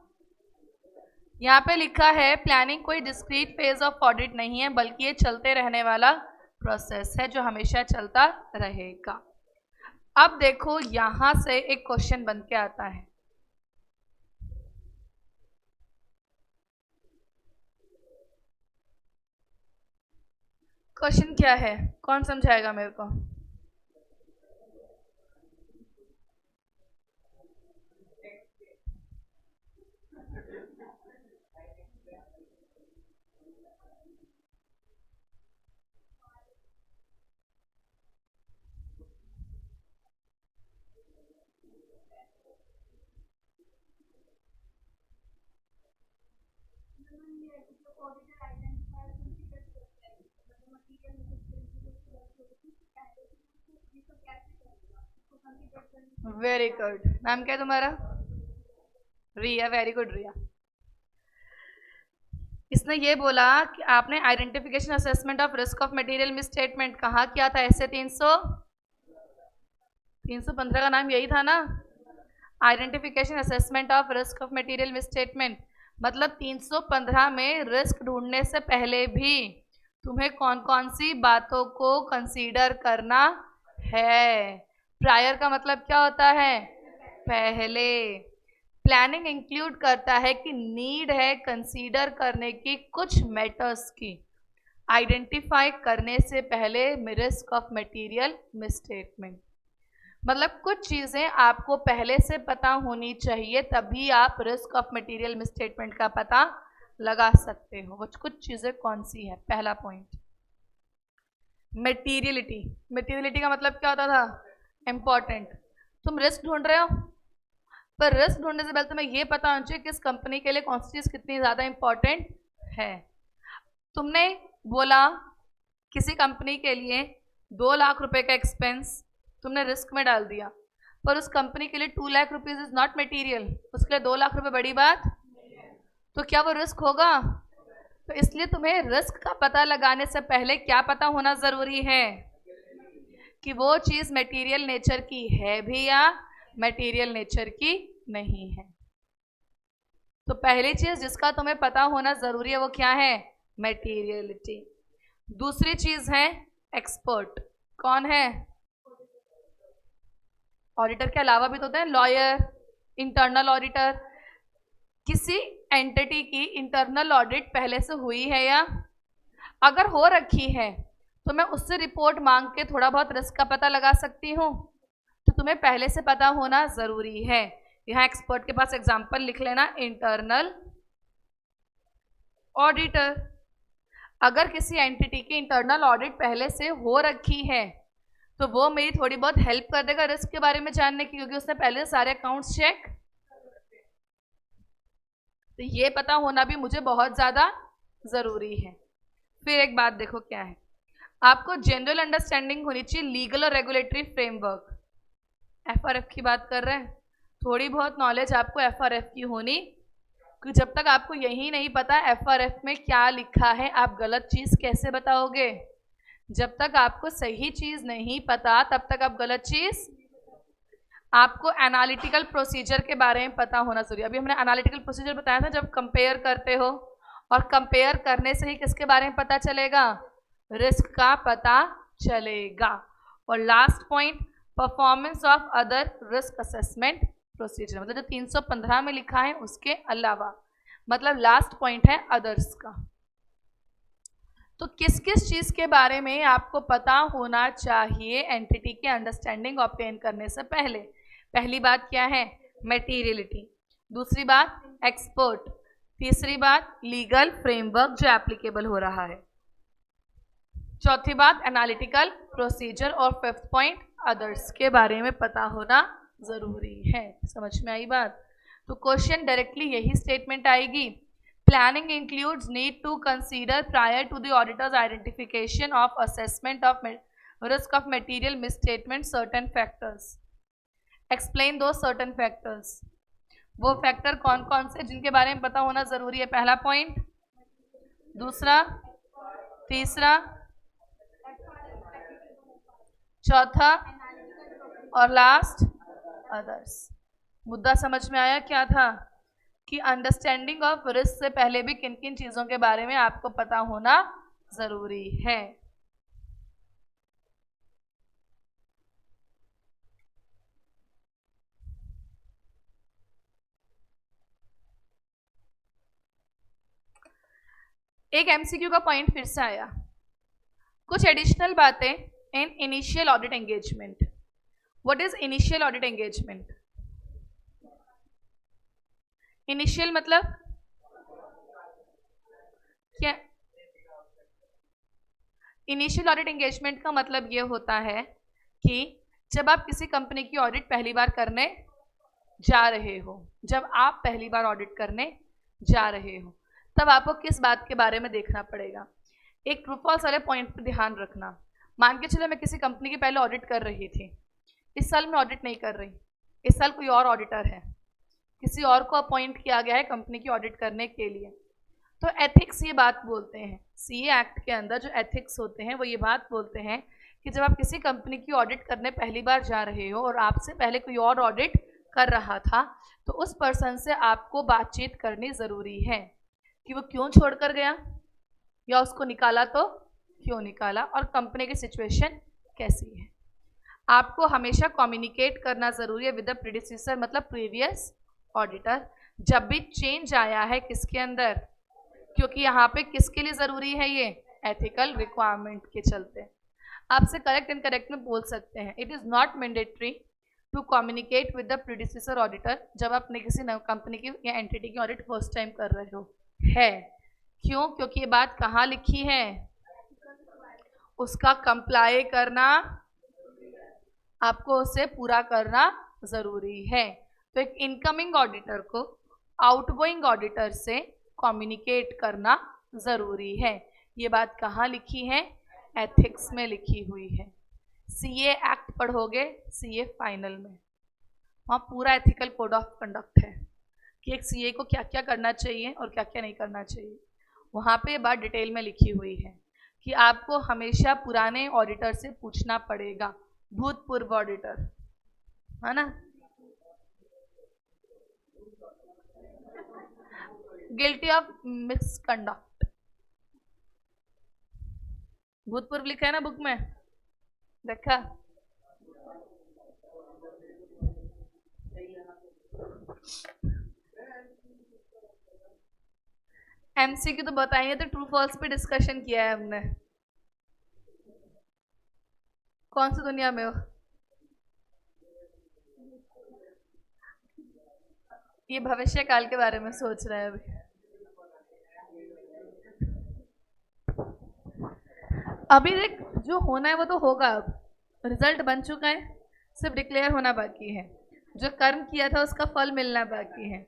[SPEAKER 1] यहाँ पे लिखा है प्लानिंग कोई डिस्क्रीट फेज ऑफ ऑडिट नहीं है, बल्कि ये चलते रहने वाला प्रोसेस है जो हमेशा चलता रहेगा। अब देखो यहां से एक क्वेश्चन बन के आता है। क्वेश्चन क्या है, कौन समझाएगा मेरे को? Very good. नाम क्या है तुम्हारा? रिया। वेरी गुड रिया। इसने ये बोला कि आपने identification assessment of risk of material misstatement कहाँ किया था? ऐसे 315 का नाम यही था ना, identification assessment of risk of material misstatement. मतलब 315 में रिस्क ढूंढने से पहले भी तुम्हें कौन कौन सी बातों को कंसीडर करना है। प्रायर का मतलब क्या होता है? पहले। प्लानिंग इंक्लूड करता है कि नीड है कंसीडर करने की कुछ मैटर्स की आइडेंटिफाई करने से पहले रिस्क ऑफ मटेरियल मिसस्टेटमेंट। मतलब कुछ चीज़ें आपको पहले से पता होनी चाहिए, तभी आप रिस्क ऑफ मटेरियल मिसस्टेटमेंट का पता लगा सकते हो। वो कुछ चीज़ें कौन सी है? पहला पॉइंट मटेरियलिटी। मटेरियलिटी का मतलब क्या होता था? इम्पॉर्टेंट। तुम रिस्क ढूंढ रहे हो, पर रिस्क ढूंढने से पहले तुम्हें ये पता होना चाहिए कि इस कंपनी के लिए कौन सी चीज़ कितनी ज़्यादा इम्पॉर्टेंट है। तुमने बोला किसी कंपनी के लिए 2 लाख रुपए का एक्सपेंस तुमने रिस्क में डाल दिया, पर उस कंपनी के लिए 2 lakh rupees is not material, उसके लिए 2 लाख रुपए बड़ी बात, तो क्या वो रिस्क होगा? तो इसलिए तुम्हें रिस्क का पता लगाने से पहले क्या पता होना जरूरी है कि वो चीज मटेरियल नेचर की है भी या मटेरियल नेचर की नहीं है। तो पहली चीज जिसका तुम्हें पता होना जरूरी है वो क्या है? मटेरियलिटी। दूसरी चीज है एक्सपर्ट। कौन है? ऑडिटर के अलावा भी तो होते हैं लॉयर, इंटरनल ऑडिटर। किसी एंटिटी की इंटरनल ऑडिट पहले से हुई है या अगर हो रखी है तो मैं उससे रिपोर्ट मांग के थोड़ा बहुत रिस्क का पता लगा सकती हूँ। तो तुम्हें पहले से पता होना जरूरी है। यहाँ एक्सपर्ट के पास एग्जांपल लिख लेना, इंटरनल ऑडिटर। अगर किसी एंटिटी की इंटरनल ऑडिट पहले से हो रखी है तो वो मेरी थोड़ी बहुत हेल्प कर देगा रिस्क के बारे में जानने की, क्योंकि उसने पहले सारे अकाउंट्स चेक। तो ये पता होना भी मुझे बहुत ज़्यादा ज़रूरी है। फिर एक बात देखो क्या है, आपको जनरल अंडरस्टैंडिंग होनी चाहिए लीगल और रेगुलेटरी फ्रेमवर्क। एफआरएफ की बात कर रहे हैं, थोड़ी बहुत नॉलेज आपको एफआरएफ की होनी, क्योंकि जब तक आपको यही नहीं पता एफआरएफ में क्या लिखा है आप गलत चीज़ कैसे बताओगे? जब तक आपको सही चीज़ नहीं पता तब तक आप गलत चीज़। आपको एनालिटिकल प्रोसीजर के बारे में पता होना जरूरी। अभी हमने एनालिटिकल प्रोसीजर बताया था, जब कंपेयर करते हो, और कंपेयर करने से ही किसके बारे में पता चलेगा? रिस्क का पता चलेगा। और last point performance of other risk assessment procedure, मतलब जो 315 में लिखा है उसके अलावा, मतलब लास्ट पॉइंट है अदर्स का। तो किस किस चीज़ के बारे में आपको पता होना चाहिए एंटिटी के अंडरस्टैंडिंग ऑब्टेन करने से पहले? पहली बात क्या है? मटेरियलिटी। दूसरी बात एक्सपर्ट। तीसरी बात लीगल फ्रेमवर्क जो एप्लीकेबल हो रहा है। चौथी बात एनालिटिकल प्रोसीजर। और फिफ्थ पॉइंट अदर्स के बारे में पता होना ज़रूरी है। समझ में आई बात? तो क्वेश्चन डायरेक्टली यही स्टेटमेंट आएगी, planning includes need to consider prior to the auditor's identification of assessment of risk of material misstatement certain factors. Explain those certain factors. वो फैक्टर कौन कौन से जिनके बारे में पता होना जरूरी है? पहला पॉइंट, दूसरा, तीसरा, चौथा और लास्ट अदर्स। मुद्दा समझ में आया क्या था? कि अंडरस्टैंडिंग ऑफ रिस्क से पहले भी किन किन चीज़ों के बारे में आपको पता होना ज़रूरी है। एक एमसीक्यू का पॉइंट फिर से आया, कुछ एडिशनल बातें in initial audit engagement. What is initial audit engagement? Initial मतलब क्या? इनिशियल ऑडिट एंगेजमेंट का मतलब ये होता है कि जब आप किसी कंपनी की ऑडिट पहली बार करने जा रहे हो, जब आप पहली बार ऑडिट करने जा रहे हो, तब आपको किस बात के बारे में देखना पड़ेगा? एक ट्रू फॉल्स वाले पॉइंट पर ध्यान रखना। मान के चलो मैं किसी कंपनी की पहले ऑडिट कर रही थी, इस साल मैं ऑडिट नहीं कर रही, इस साल कोई और ऑडिटर है, किसी और को अपॉइंट किया गया है कंपनी की ऑडिट करने के लिए। तो एथिक्स ये बात बोलते हैं, सीए एक्ट के अंदर जो एथिक्स होते हैं वो ये बात बोलते हैं कि जब आप किसी कंपनी की ऑडिट करने पहली बार जा रहे हो और आपसे पहले कोई और ऑडिट कर रहा था, तो उस पर्सन से आपको बातचीत करनी ज़रूरी है कि वो क्यों छोड़ कर गया, या उसको निकाला तो क्यों निकाला, और कंपनी की सिचुएशन कैसी है। आपको हमेशा कम्युनिकेट करना ज़रूरी है विद द प्रीडिसेसर, मतलब प्रीवियस ऑडिटर, जब भी चेंज आया है किसके अंदर, क्योंकि यहाँ पे किसके लिए ज़रूरी है ये, एथिकल रिक्वायरमेंट के चलते। आपसे करेक्ट एंड करेक्ट में बोल सकते हैं, it is not mandatory to communicate with the producer auditor जब आपने किसी नई कंपनी की या एंटिटी की ऑडिट फर्स्ट टाइम कर रहे हो। है क्यों? क्योंकि ये बात कहाँ लिखी है, उसका कंप्लाई करना, आपको उसे पूरा करना ज़रूरी है। तो एक इनकमिंग ऑडिटर को आउटगोइंग ऑडिटर से कम्युनिकेट करना ज़रूरी है। ये बात कहाँ लिखी है, एथिक्स में लिखी हुई है। सीए एक्ट पढ़ोगे, सीए फाइनल में, वहाँ पूरा एथिकल कोड ऑफ कंडक्ट है कि एक सीए को क्या क्या करना चाहिए और क्या क्या नहीं करना चाहिए। वहाँ पे ये बात डिटेल में लिखी हुई है कि आपको हमेशा पुराने ऑडिटर से पूछना पड़ेगा, भूतपूर्व ऑडिटर, है ना। गिल्टी ऑफ मिसकंडक्ट, भूतपूर्व लिखा है ना बुक में, देखा। एमसीक्यू तो बताइए, तो ट्रू फॉल्स पे डिस्कशन किया है हमने। कौन सी दुनिया में हो, ये भविष्य काल के बारे में सोच रहा है अभी। अभी देख, जो होना है वो तो होगा, अब रिजल्ट बन चुका है, सिर्फ डिक्लेयर होना बाकी है, जो कर्म किया था उसका फल मिलना बाकी है।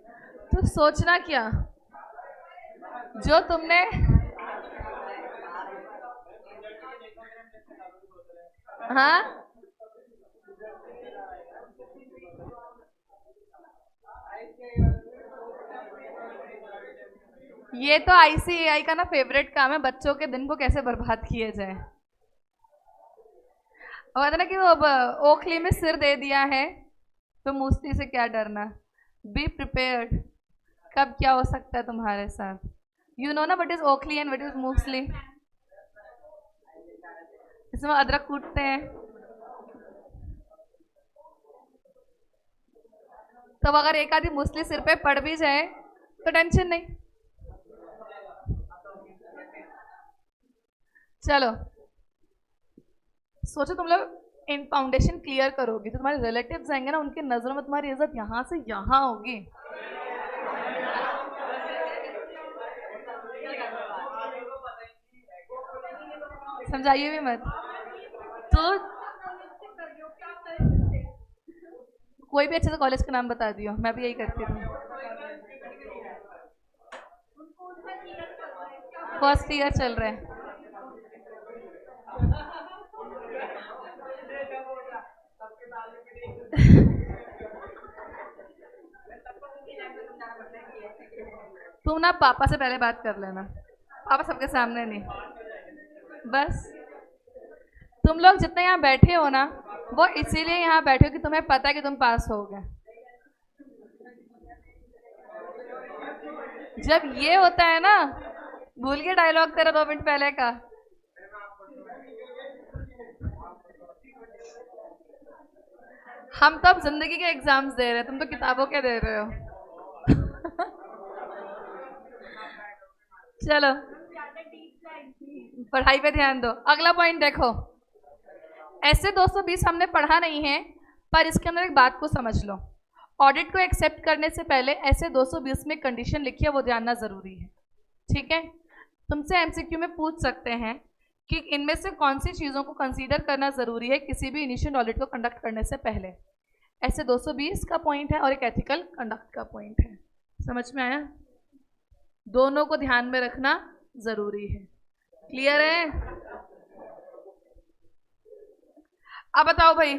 [SPEAKER 1] तो सोचना क्या, जो तुमने हाँ, ये तो आईसीएआई का ना फेवरेट काम है, बच्चों के दिन को कैसे बर्बाद किए जाए। और ना कि वो ओखली में सिर दे दिया है तो मूसली से क्या डरना, बी प्रिपेयर्ड, कब क्या हो सकता है तुम्हारे साथ। यू नो ना वट इज ओखली एंड वट इज मूसली, इसमें अदरक कूटते हैं। तब अगर एक आधी मूसली सिर पे पड़ भी जाए तो टेंशन नहीं। चलो सोचो, तुम लोग इन फाउंडेशन क्लियर करोगे तो तुम्हारे रिलेटिव्स आएंगे ना, उनकी नजरों में तुम्हारी इज्जत यहाँ से यहाँ होगी। समझाइए भी मत। तो कोई भी अच्छे से कॉलेज का नाम बता दियो, मैं भी यही करती थी। फर्स्ट ईयर चल रहा है। तुम ना पापा से पहले बात कर लेना, पापा सबके सामने नहीं। बस तुम लोग जितने यहाँ बैठे हो ना, वो इसीलिए यहाँ बैठे हो कि तुम्हें पता है कि तुम पास हो गए। जब ये होता है ना, भूल के डायलॉग तेरा 2 मिनट पहले का, हम तो अब जिंदगी के एग्जाम्स दे रहे हैं, तुम तो किताबों के दे रहे हो। चलो पढ़ाई पे ध्यान दो। अगला पॉइंट देखो, ऐसे 220 हमने पढ़ा नहीं है, पर इसके अंदर एक बात को समझ लो, ऑडिट को एक्सेप्ट करने से पहले ऐसे 220 में कंडीशन लिखी है, वो जानना जरूरी है। ठीक है, तुमसे एमसीक्यू में पूछ सकते हैं कि इनमें से कौन सी चीज़ों को कंसीडर करना ज़रूरी है किसी भी इनिशियल ऑडिट को कंडक्ट करने से पहले। ऐसे 220 का पॉइंट है और एक एथिकल कंडक्ट का पॉइंट है। समझ में आया? दोनों को ध्यान में रखना ज़रूरी है। क्लियर है? अब बताओ भाई,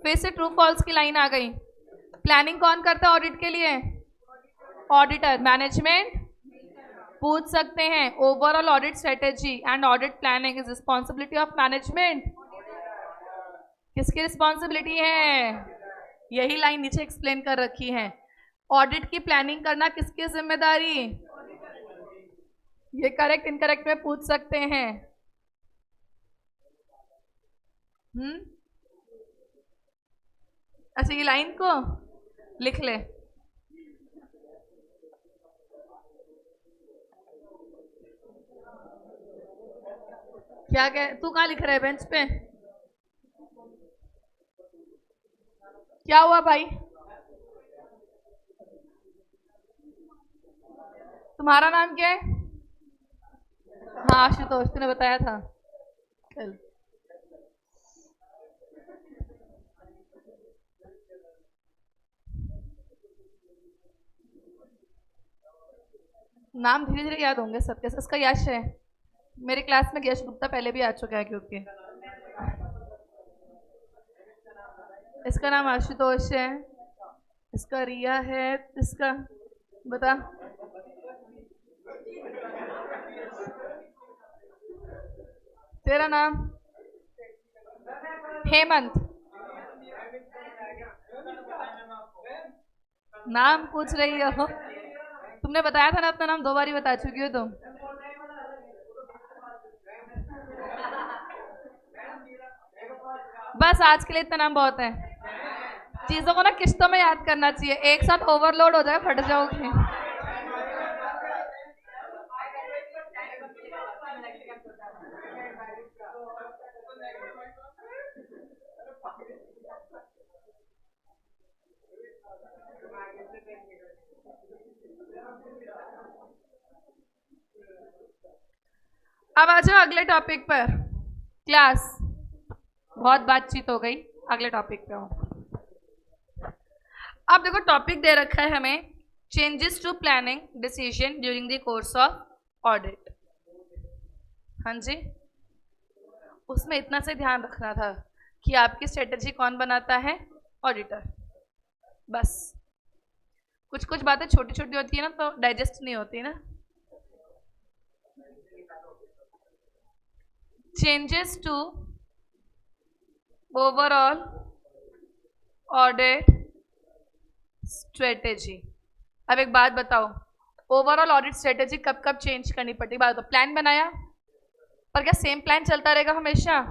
[SPEAKER 1] फिर से ट्रू फॉल्स की लाइन आ गई। प्लानिंग कौन करता है ऑडिट के लिए? ऑडिटर। मैनेजमेंट पूछ सकते हैं, overall audit strategy and audit planning is responsibility of management. किसकी रिस्पॉन्सिबिलिटी है? यही लाइन नीचे एक्सप्लेन कर रखी है। ऑडिट की प्लानिंग करना किसकी जिम्मेदारी? ये करेक्ट इनकरेक्ट में पूछ सकते हैं। अच्छा, ये लाइन को लिख ले, क्या कह तू कहाँ लिख रहा है बेंच पे? क्या हुआ भाई? तुम्हारा नाम क्या है? हाँ आशुतोष, तूने बताया था कल। नाम धीरे धीरे याद होंगे सबके। इसका यश है, मेरी क्लास में यश गुप्ता पहले भी आ चुका है क्योंकि इसका नाम आशुतोष है, इसका रिया है, इसका बता। तेरा नाम? हेमंत। नाम पूछ रही हो? तुमने बताया था ना अपना नाम, 2 बार ही बता चुकी हो तुम। बस आज के लिए इतना नाम बहुत है। चीजों को ना किस्तों में याद करना चाहिए, एक साथ ओवरलोड हो जाए फट जाओगे। अब आ जाओ अगले टॉपिक पर। क्लास, बहुत बातचीत हो गई, अगले टॉपिक पे आओ। अब देखो टॉपिक दे रखा है हमें, changes to planning decision during the course of audit. हाँ जी, उसमें इतना से ध्यान रखना था कि आपकी स्ट्रेटेजी कौन बनाता है? ऑडिटर। बस कुछ कुछ बातें छोटी छोटी होती है ना, तो डाइजेस्ट नहीं होती ना। Changes to overall audit strategy. अब एक बात बताओ, ओवरऑल ऑडिट स्ट्रेटेजी कब कब चेंज करनी पड़ती है? बात तो प्लान बनाया, पर क्या सेम प्लान चलता रहेगा हमेशा?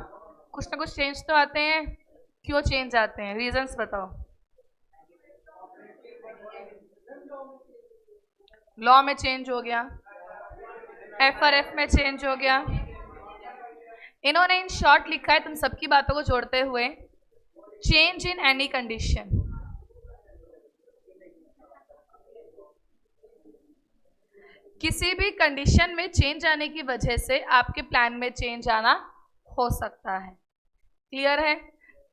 [SPEAKER 1] कुछ ना कुछ चेंज तो आते हैं। क्यों चेंज आते हैं? रीजंस बताओ। लॉ में चेंज हो गया, एफआरएफ में चेंज हो गया। इन्होंने इन शॉर्ट लिखा है तुम सबकी बातों को जोड़ते हुए, चेंज इन एनी कंडीशन। किसी भी कंडीशन में चेंज आने की वजह से आपके प्लान में चेंज आना हो सकता है। क्लियर है?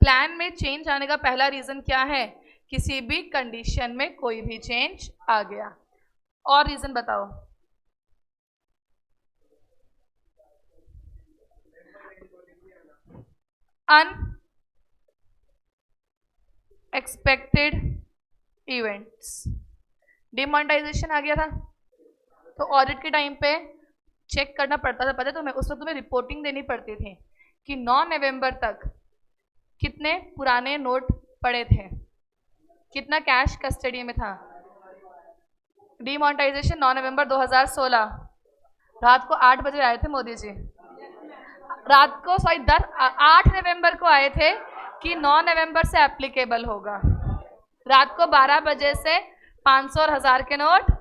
[SPEAKER 1] प्लान में चेंज आने का पहला रीजन क्या है? किसी भी कंडीशन में कोई भी चेंज आ गया। और रीजन बताओ। Unexpected events. डिमोनेटाइजेशन आ गया था, तो ऑडिट के टाइम पे चेक करना पड़ता था, पता है तुम्हें? उस वक्त तुम्हें रिपोर्टिंग देनी पड़ती थी कि 9 नवंबर तक कितने पुराने नोट पड़े थे, कितना कैश कस्टडी में था। डिमोनेटाइजेशन 9 नवंबर 2016, रात को 8 बजे आए थे मोदी जी। रात को 8 नवंबर को आए थे कि 9 नवंबर से एप्लीकेबल होगा। रात को 12 बजे से 500 और 1000 के नोट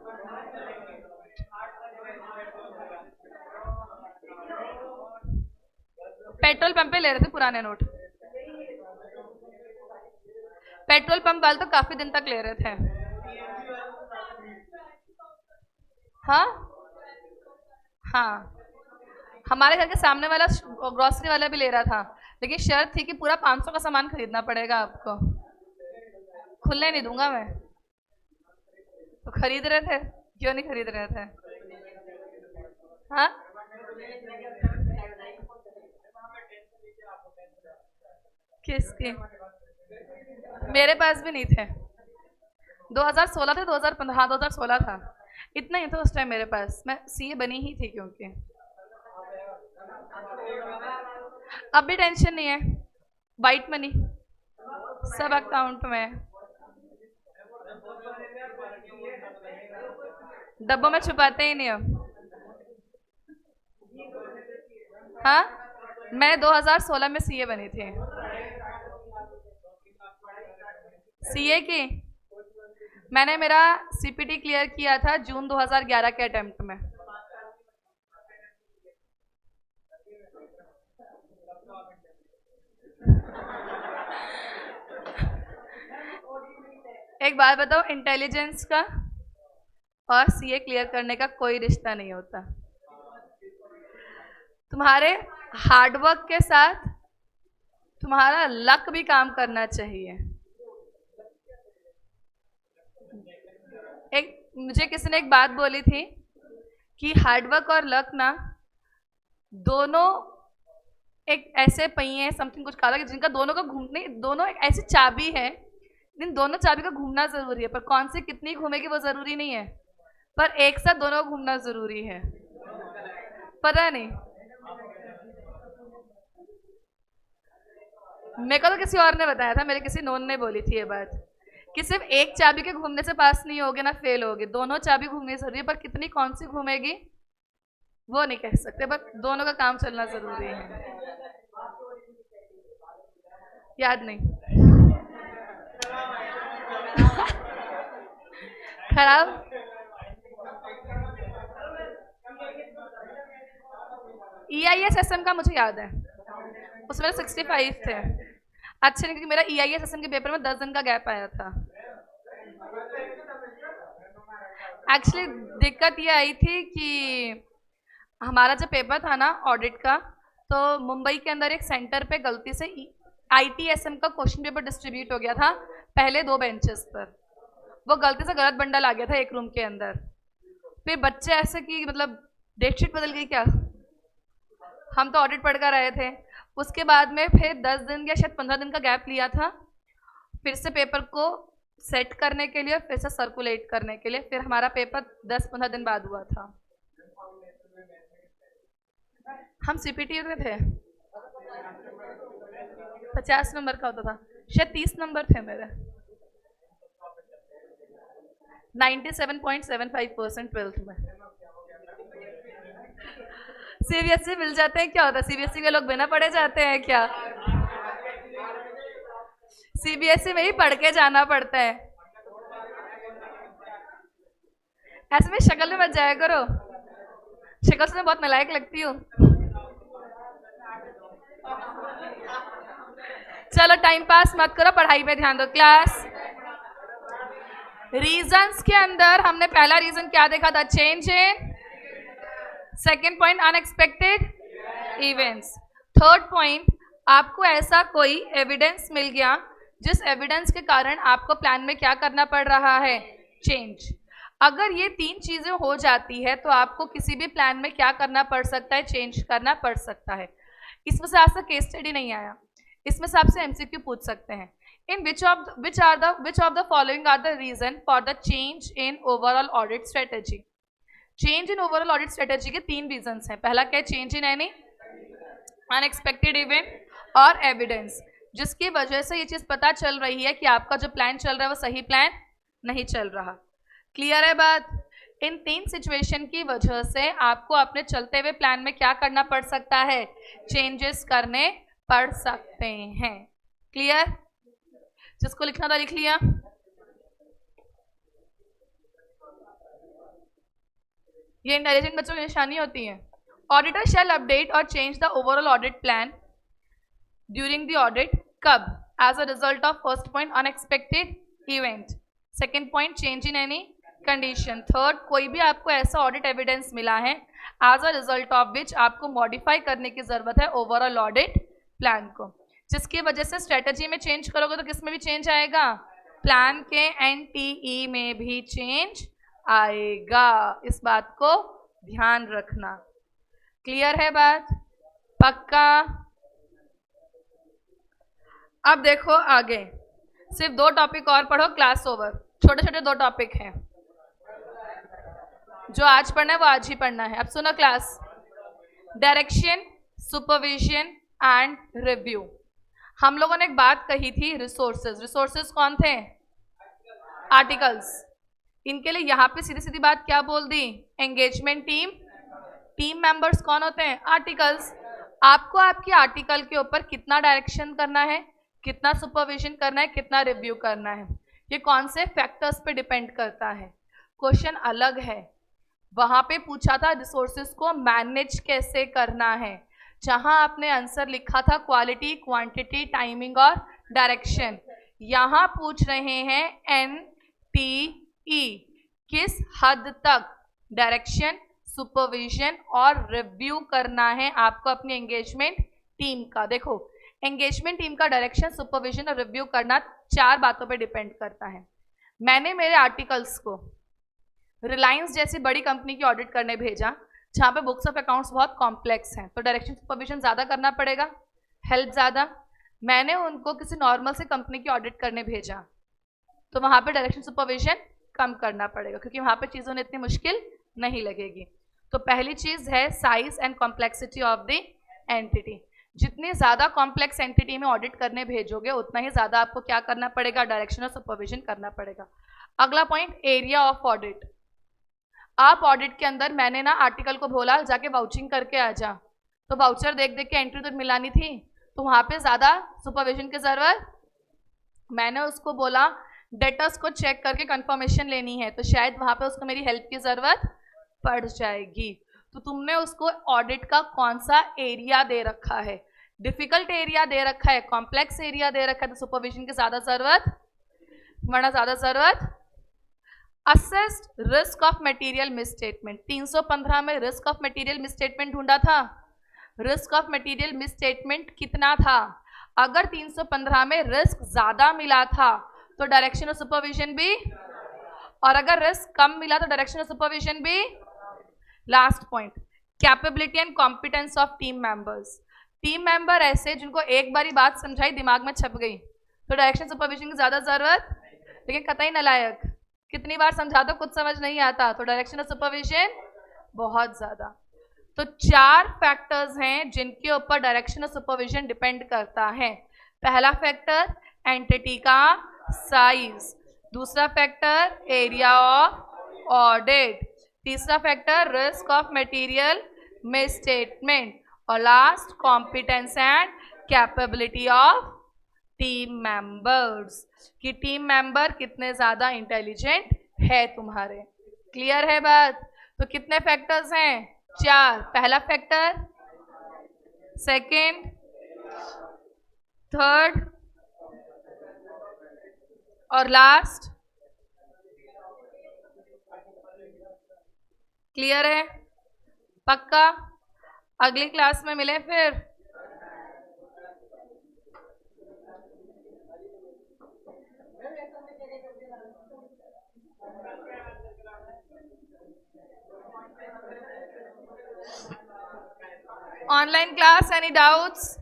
[SPEAKER 1] पेट्रोल पंप पे ले रहे थे पुराने नोट। पेट्रोल पंप वाले तो काफी दिन तक ले रहे थे। हाँ हाँ, हमारे घर के सामने वाला ग्रोसरी वाला भी ले रहा था, लेकिन शर्त थी कि पूरा 500 का सामान खरीदना पड़ेगा आपको, खुलने नहीं दूंगा मैं। तो खरीद रहे थे, क्यों नहीं खरीद रहे थे? हाँ, किसकी? मेरे पास भी नहीं थे। 2016 थे, 2015? हाँ 2016 था, इतना ही था उस टाइम मेरे पास। मैं सीए बनी ही थी क्योंकि। अब भी टेंशन नहीं है, वाइट मनी सब अकाउंट में, डब्बों में छुपाते ही नहीं हो। हाँ, मैं 2016 में सीए बनी थी। सीए की मैंने मेरा सीपीटी क्लियर किया था जून 2011 के अटेम्प्ट में। एक बात बताओ, इंटेलिजेंस का और सीए क्लियर करने का कोई रिश्ता नहीं होता। तुम्हारे हार्डवर्क के साथ तुम्हारा लक भी काम करना चाहिए। मुझे किसी ने एक बात बोली थी कि हार्डवर्क और लक ना दोनों एक ऐसे पहिए समथिंग कुछ कहा था कि जिनका दोनों का घूमने, दोनों एक ऐसी चाबी है, इन दोनों चाबी का घूमना जरूरी है, पर कौन सी कितनी घूमेगी वो जरूरी नहीं है, पर एक साथ दोनों को घूमना जरूरी है। पता नहीं, मेरे को तो किसी और ने बताया था, मेरे किसी नोन ने बोली थी ये बात कि सिर्फ एक चाबी के घूमने से पास नहीं होगे ना फेल होगे, दोनों चाबी घूमनी जरूरी है, पर कितनी कौन सी घूमेगी वो नहीं कह सकते, पर दोनों का काम चलना जरूरी है। याद नहीं। खराब। EISSM का मुझे याद है, उसमें 65 थे। अच्छा नहीं, क्योंकि मेरा EISSM के पेपर में 10 दिन का गैप आया था। एक्चुअली दिक्कत ये आई थी कि हमारा जब पेपर था ना ऑडिट का, तो मुंबई के अंदर एक सेंटर पे गलती से ITSM का क्वेश्चन पेपर डिस्ट्रीब्यूट हो गया था पहले 2 बेंचेस पर। वो गलती से गलत बंडल आ गया था एक रूम के अंदर। फिर बच्चे ऐसे कि मतलब डेटशीट बदल गई क्या, हम तो ऑडिट पढ़ कर आए थे। उसके बाद में फिर 10 दिन या शायद 15 दिन का गैप लिया था फिर से पेपर को सेट करने के लिए, फिर से सर्कुलेट करने के लिए। फिर हमारा पेपर 10-15 दिन बाद हुआ था। हम CPT में थे, 50 नंबर का होता था, शायद 30 नंबर थे मेरे। 97.75% 12th में। CBSE मिल जाते हैं क्या होता है, CBSE के लोग बिना पढ़े जाते हैं क्या? CBSE में ही पढ़ के जाना पड़ता है। ऐसे में शक्ल में मत जाया करो, शक्ल से मैं बहुत नालायक लगती हूँ। चलो टाइम पास मत करो, पढ़ाई पे ध्यान दो। क्लास रीजंस के अंदर हमने पहला रीजन क्या देखा था, change in. Second point unexpected events. Third point आपको ऐसा कोई एविडेंस मिल गया जिस एविडेंस के कारण आपको प्लान में क्या करना पड़ रहा है, चेंज। अगर ये 3 चीजें हो जाती है तो आपको किसी भी प्लान में क्या करना पड़ सकता है, चेंज करना पड़ सकता है। इसमें से आज तक केस स्टडी नहीं आया, इसमें से आपसे MCQ पूछ सकते हैं। इन which of the following are the reason for the change in overall audit strategy? Change in overall audit strategy के 3 रीजंस हैं। पहला क्या है, change in any unexpected event और एविडेंस, जिसकी वजह से ये चीज पता चल रही है कि आपका जो प्लान चल रहा है वो सही प्लान नहीं चल रहा। क्लियर है बात? इन 3 सिचुएशन की वजह से आपको अपने चलते हुए प्लान में क्या करना पड़ सकता है, चेंजेस करने पड़ सकते हैं। क्लियर? जिसको लिखना था लिख लिया। ये इंटेलिजेंट बच्चों की निशानी होती है। ऑडिटर शैल अपडेट और change the overall audit plan during the audit. कब? As a result of first point unexpected event, second point change in any condition, third कोई भी आपको ऐसा ऑडिट एविडेंस मिला है as a result of which आपको modify करने की जरूरत है ओवरऑल ऑडिट प्लान को, जिसकी वजह से स्ट्रेटजी में चेंज करोगे तो किस में भी चेंज आएगा, प्लान के NTE में भी चेंज आएगा। इस बात को ध्यान रखना। क्लियर है बात? पक्का? अब देखो आगे, सिर्फ 2 टॉपिक और पढ़ो, क्लास ओवर। छोटे छोटे 2 टॉपिक हैं, जो आज पढ़ना है वो आज ही पढ़ना है। अब सुनो class, direction, supervision and review. हम लोगों ने एक बात कही थी, रिसोर्सेज। रिसोर्सेज कौन थे? आर्टिकल्स। इनके लिए यहाँ पे सीधी सीधी बात क्या बोल दी, एंगेजमेंट टीम। टीम मेंबर्स कौन होते हैं? आर्टिकल्स। आपको आपके आर्टिकल के ऊपर कितना डायरेक्शन करना है, कितना सुपरविजन करना है, कितना रिव्यू करना है, ये कौन से फैक्टर्स पे डिपेंड करता है। क्वेश्चन अलग है, वहां पे पूछा था रिसोर्सेज को मैनेज कैसे करना है, जहां आपने आंसर लिखा था क्वालिटी, क्वांटिटी, टाइमिंग और डायरेक्शन। यहां पूछ रहे हैं NTE किस हद तक डायरेक्शन, सुपरविजन और रिव्यू करना है आपको अपनी एंगेजमेंट टीम का। देखो, एंगेजमेंट टीम का डायरेक्शन, सुपरविजन और रिव्यू करना 4 बातों पे डिपेंड करता है। मैंने मेरे आर्टिकल्स को रिलायंस जैसी बड़ी कंपनी की ऑडिट करने भेजा, जहाँ पे बुक्स ऑफ अकाउंट्स बहुत कॉम्प्लेक्स हैं, तो डायरेक्शन सुपरविजन ज़्यादा करना पड़ेगा, हेल्प ज़्यादा। मैंने उनको किसी नॉर्मल से कंपनी की ऑडिट करने भेजा, तो वहाँ पे डायरेक्शन सुपरविजन कम करना पड़ेगा, क्योंकि वहाँ पे चीज़ों ने इतनी मुश्किल नहीं लगेगी। तो पहली चीज़ है size and complexity of the entity. जितनी ज़्यादा कॉम्प्लेक्स एंटिटी में ऑडिट करने भेजोगे, उतना ही ज़्यादा आपको क्या करना पड़ेगा, डायरेक्शन और सुपरविजन करना पड़ेगा। अगला पॉइंट, एरिया ऑफ ऑडिट। आप ऑडिट के अंदर, मैंने ना आर्टिकल को बोला जाके वाउचिंग करके आ जा, तो वाउचर देख देख के एंट्री तो मिलानी थी, तो वहाँ पे ज़्यादा सुपरविजन की ज़रूरत। मैंने उसको बोला डेटर्स को चेक करके कंफर्मेशन लेनी है, तो शायद वहाँ पे उसको मेरी हेल्प की ज़रूरत पड़ जाएगी। तो तुमने उसको ऑडिट का कौन सा एरिया दे रखा है, डिफिकल्ट एरिया दे रखा है, कॉम्प्लेक्स एरिया दे रखा है, तो सुपरविजन की ज़्यादा ज़रूरत, वरना ज़्यादा ज़रूरत। Assessed risk of material misstatement. 315 में रिस्क ऑफ मटेरियल मिसस्टेटमेंट ढूंढा था। रिस्क ऑफ मटेरियल मिसस्टेटमेंट कितना था? अगर 315 में रिस्क ज्यादा मिला था तो डायरेक्शन और सुपरविजन भी, और अगर रिस्क कम मिला तो डायरेक्शन और सुपरविजन भी। Last point, capability and competence of team members. Team member ऐसे जिनको एक बारी बात समझाई दिमाग में छप गई, तो डायरेक्शन सुपरविजन की ज्यादा जरूरत, लेकिन कतई नालायक, कितनी बार समझा दो कुछ समझ नहीं आता, तो डायरेक्शन और सुपरविजन बहुत ज्यादा। तो 4 फैक्टर्स हैं जिनके ऊपर डायरेक्शन और सुपरविजन डिपेंड करता है। पहला फैक्टर एंटिटी का साइज, दूसरा फैक्टर एरिया ऑफ ऑडिट, तीसरा factor risk of material misstatement, और last competence and capability of team members, कि टीम मेंबर कितने ज्यादा इंटेलिजेंट है तुम्हारे। क्लियर है बात? तो कितने फैक्टर्स हैं? 4। पहला फैक्टर, सेकंड, थर्ड और लास्ट। क्लियर है? पक्का? अगली क्लास में मिले फिर। Online class, any doubts?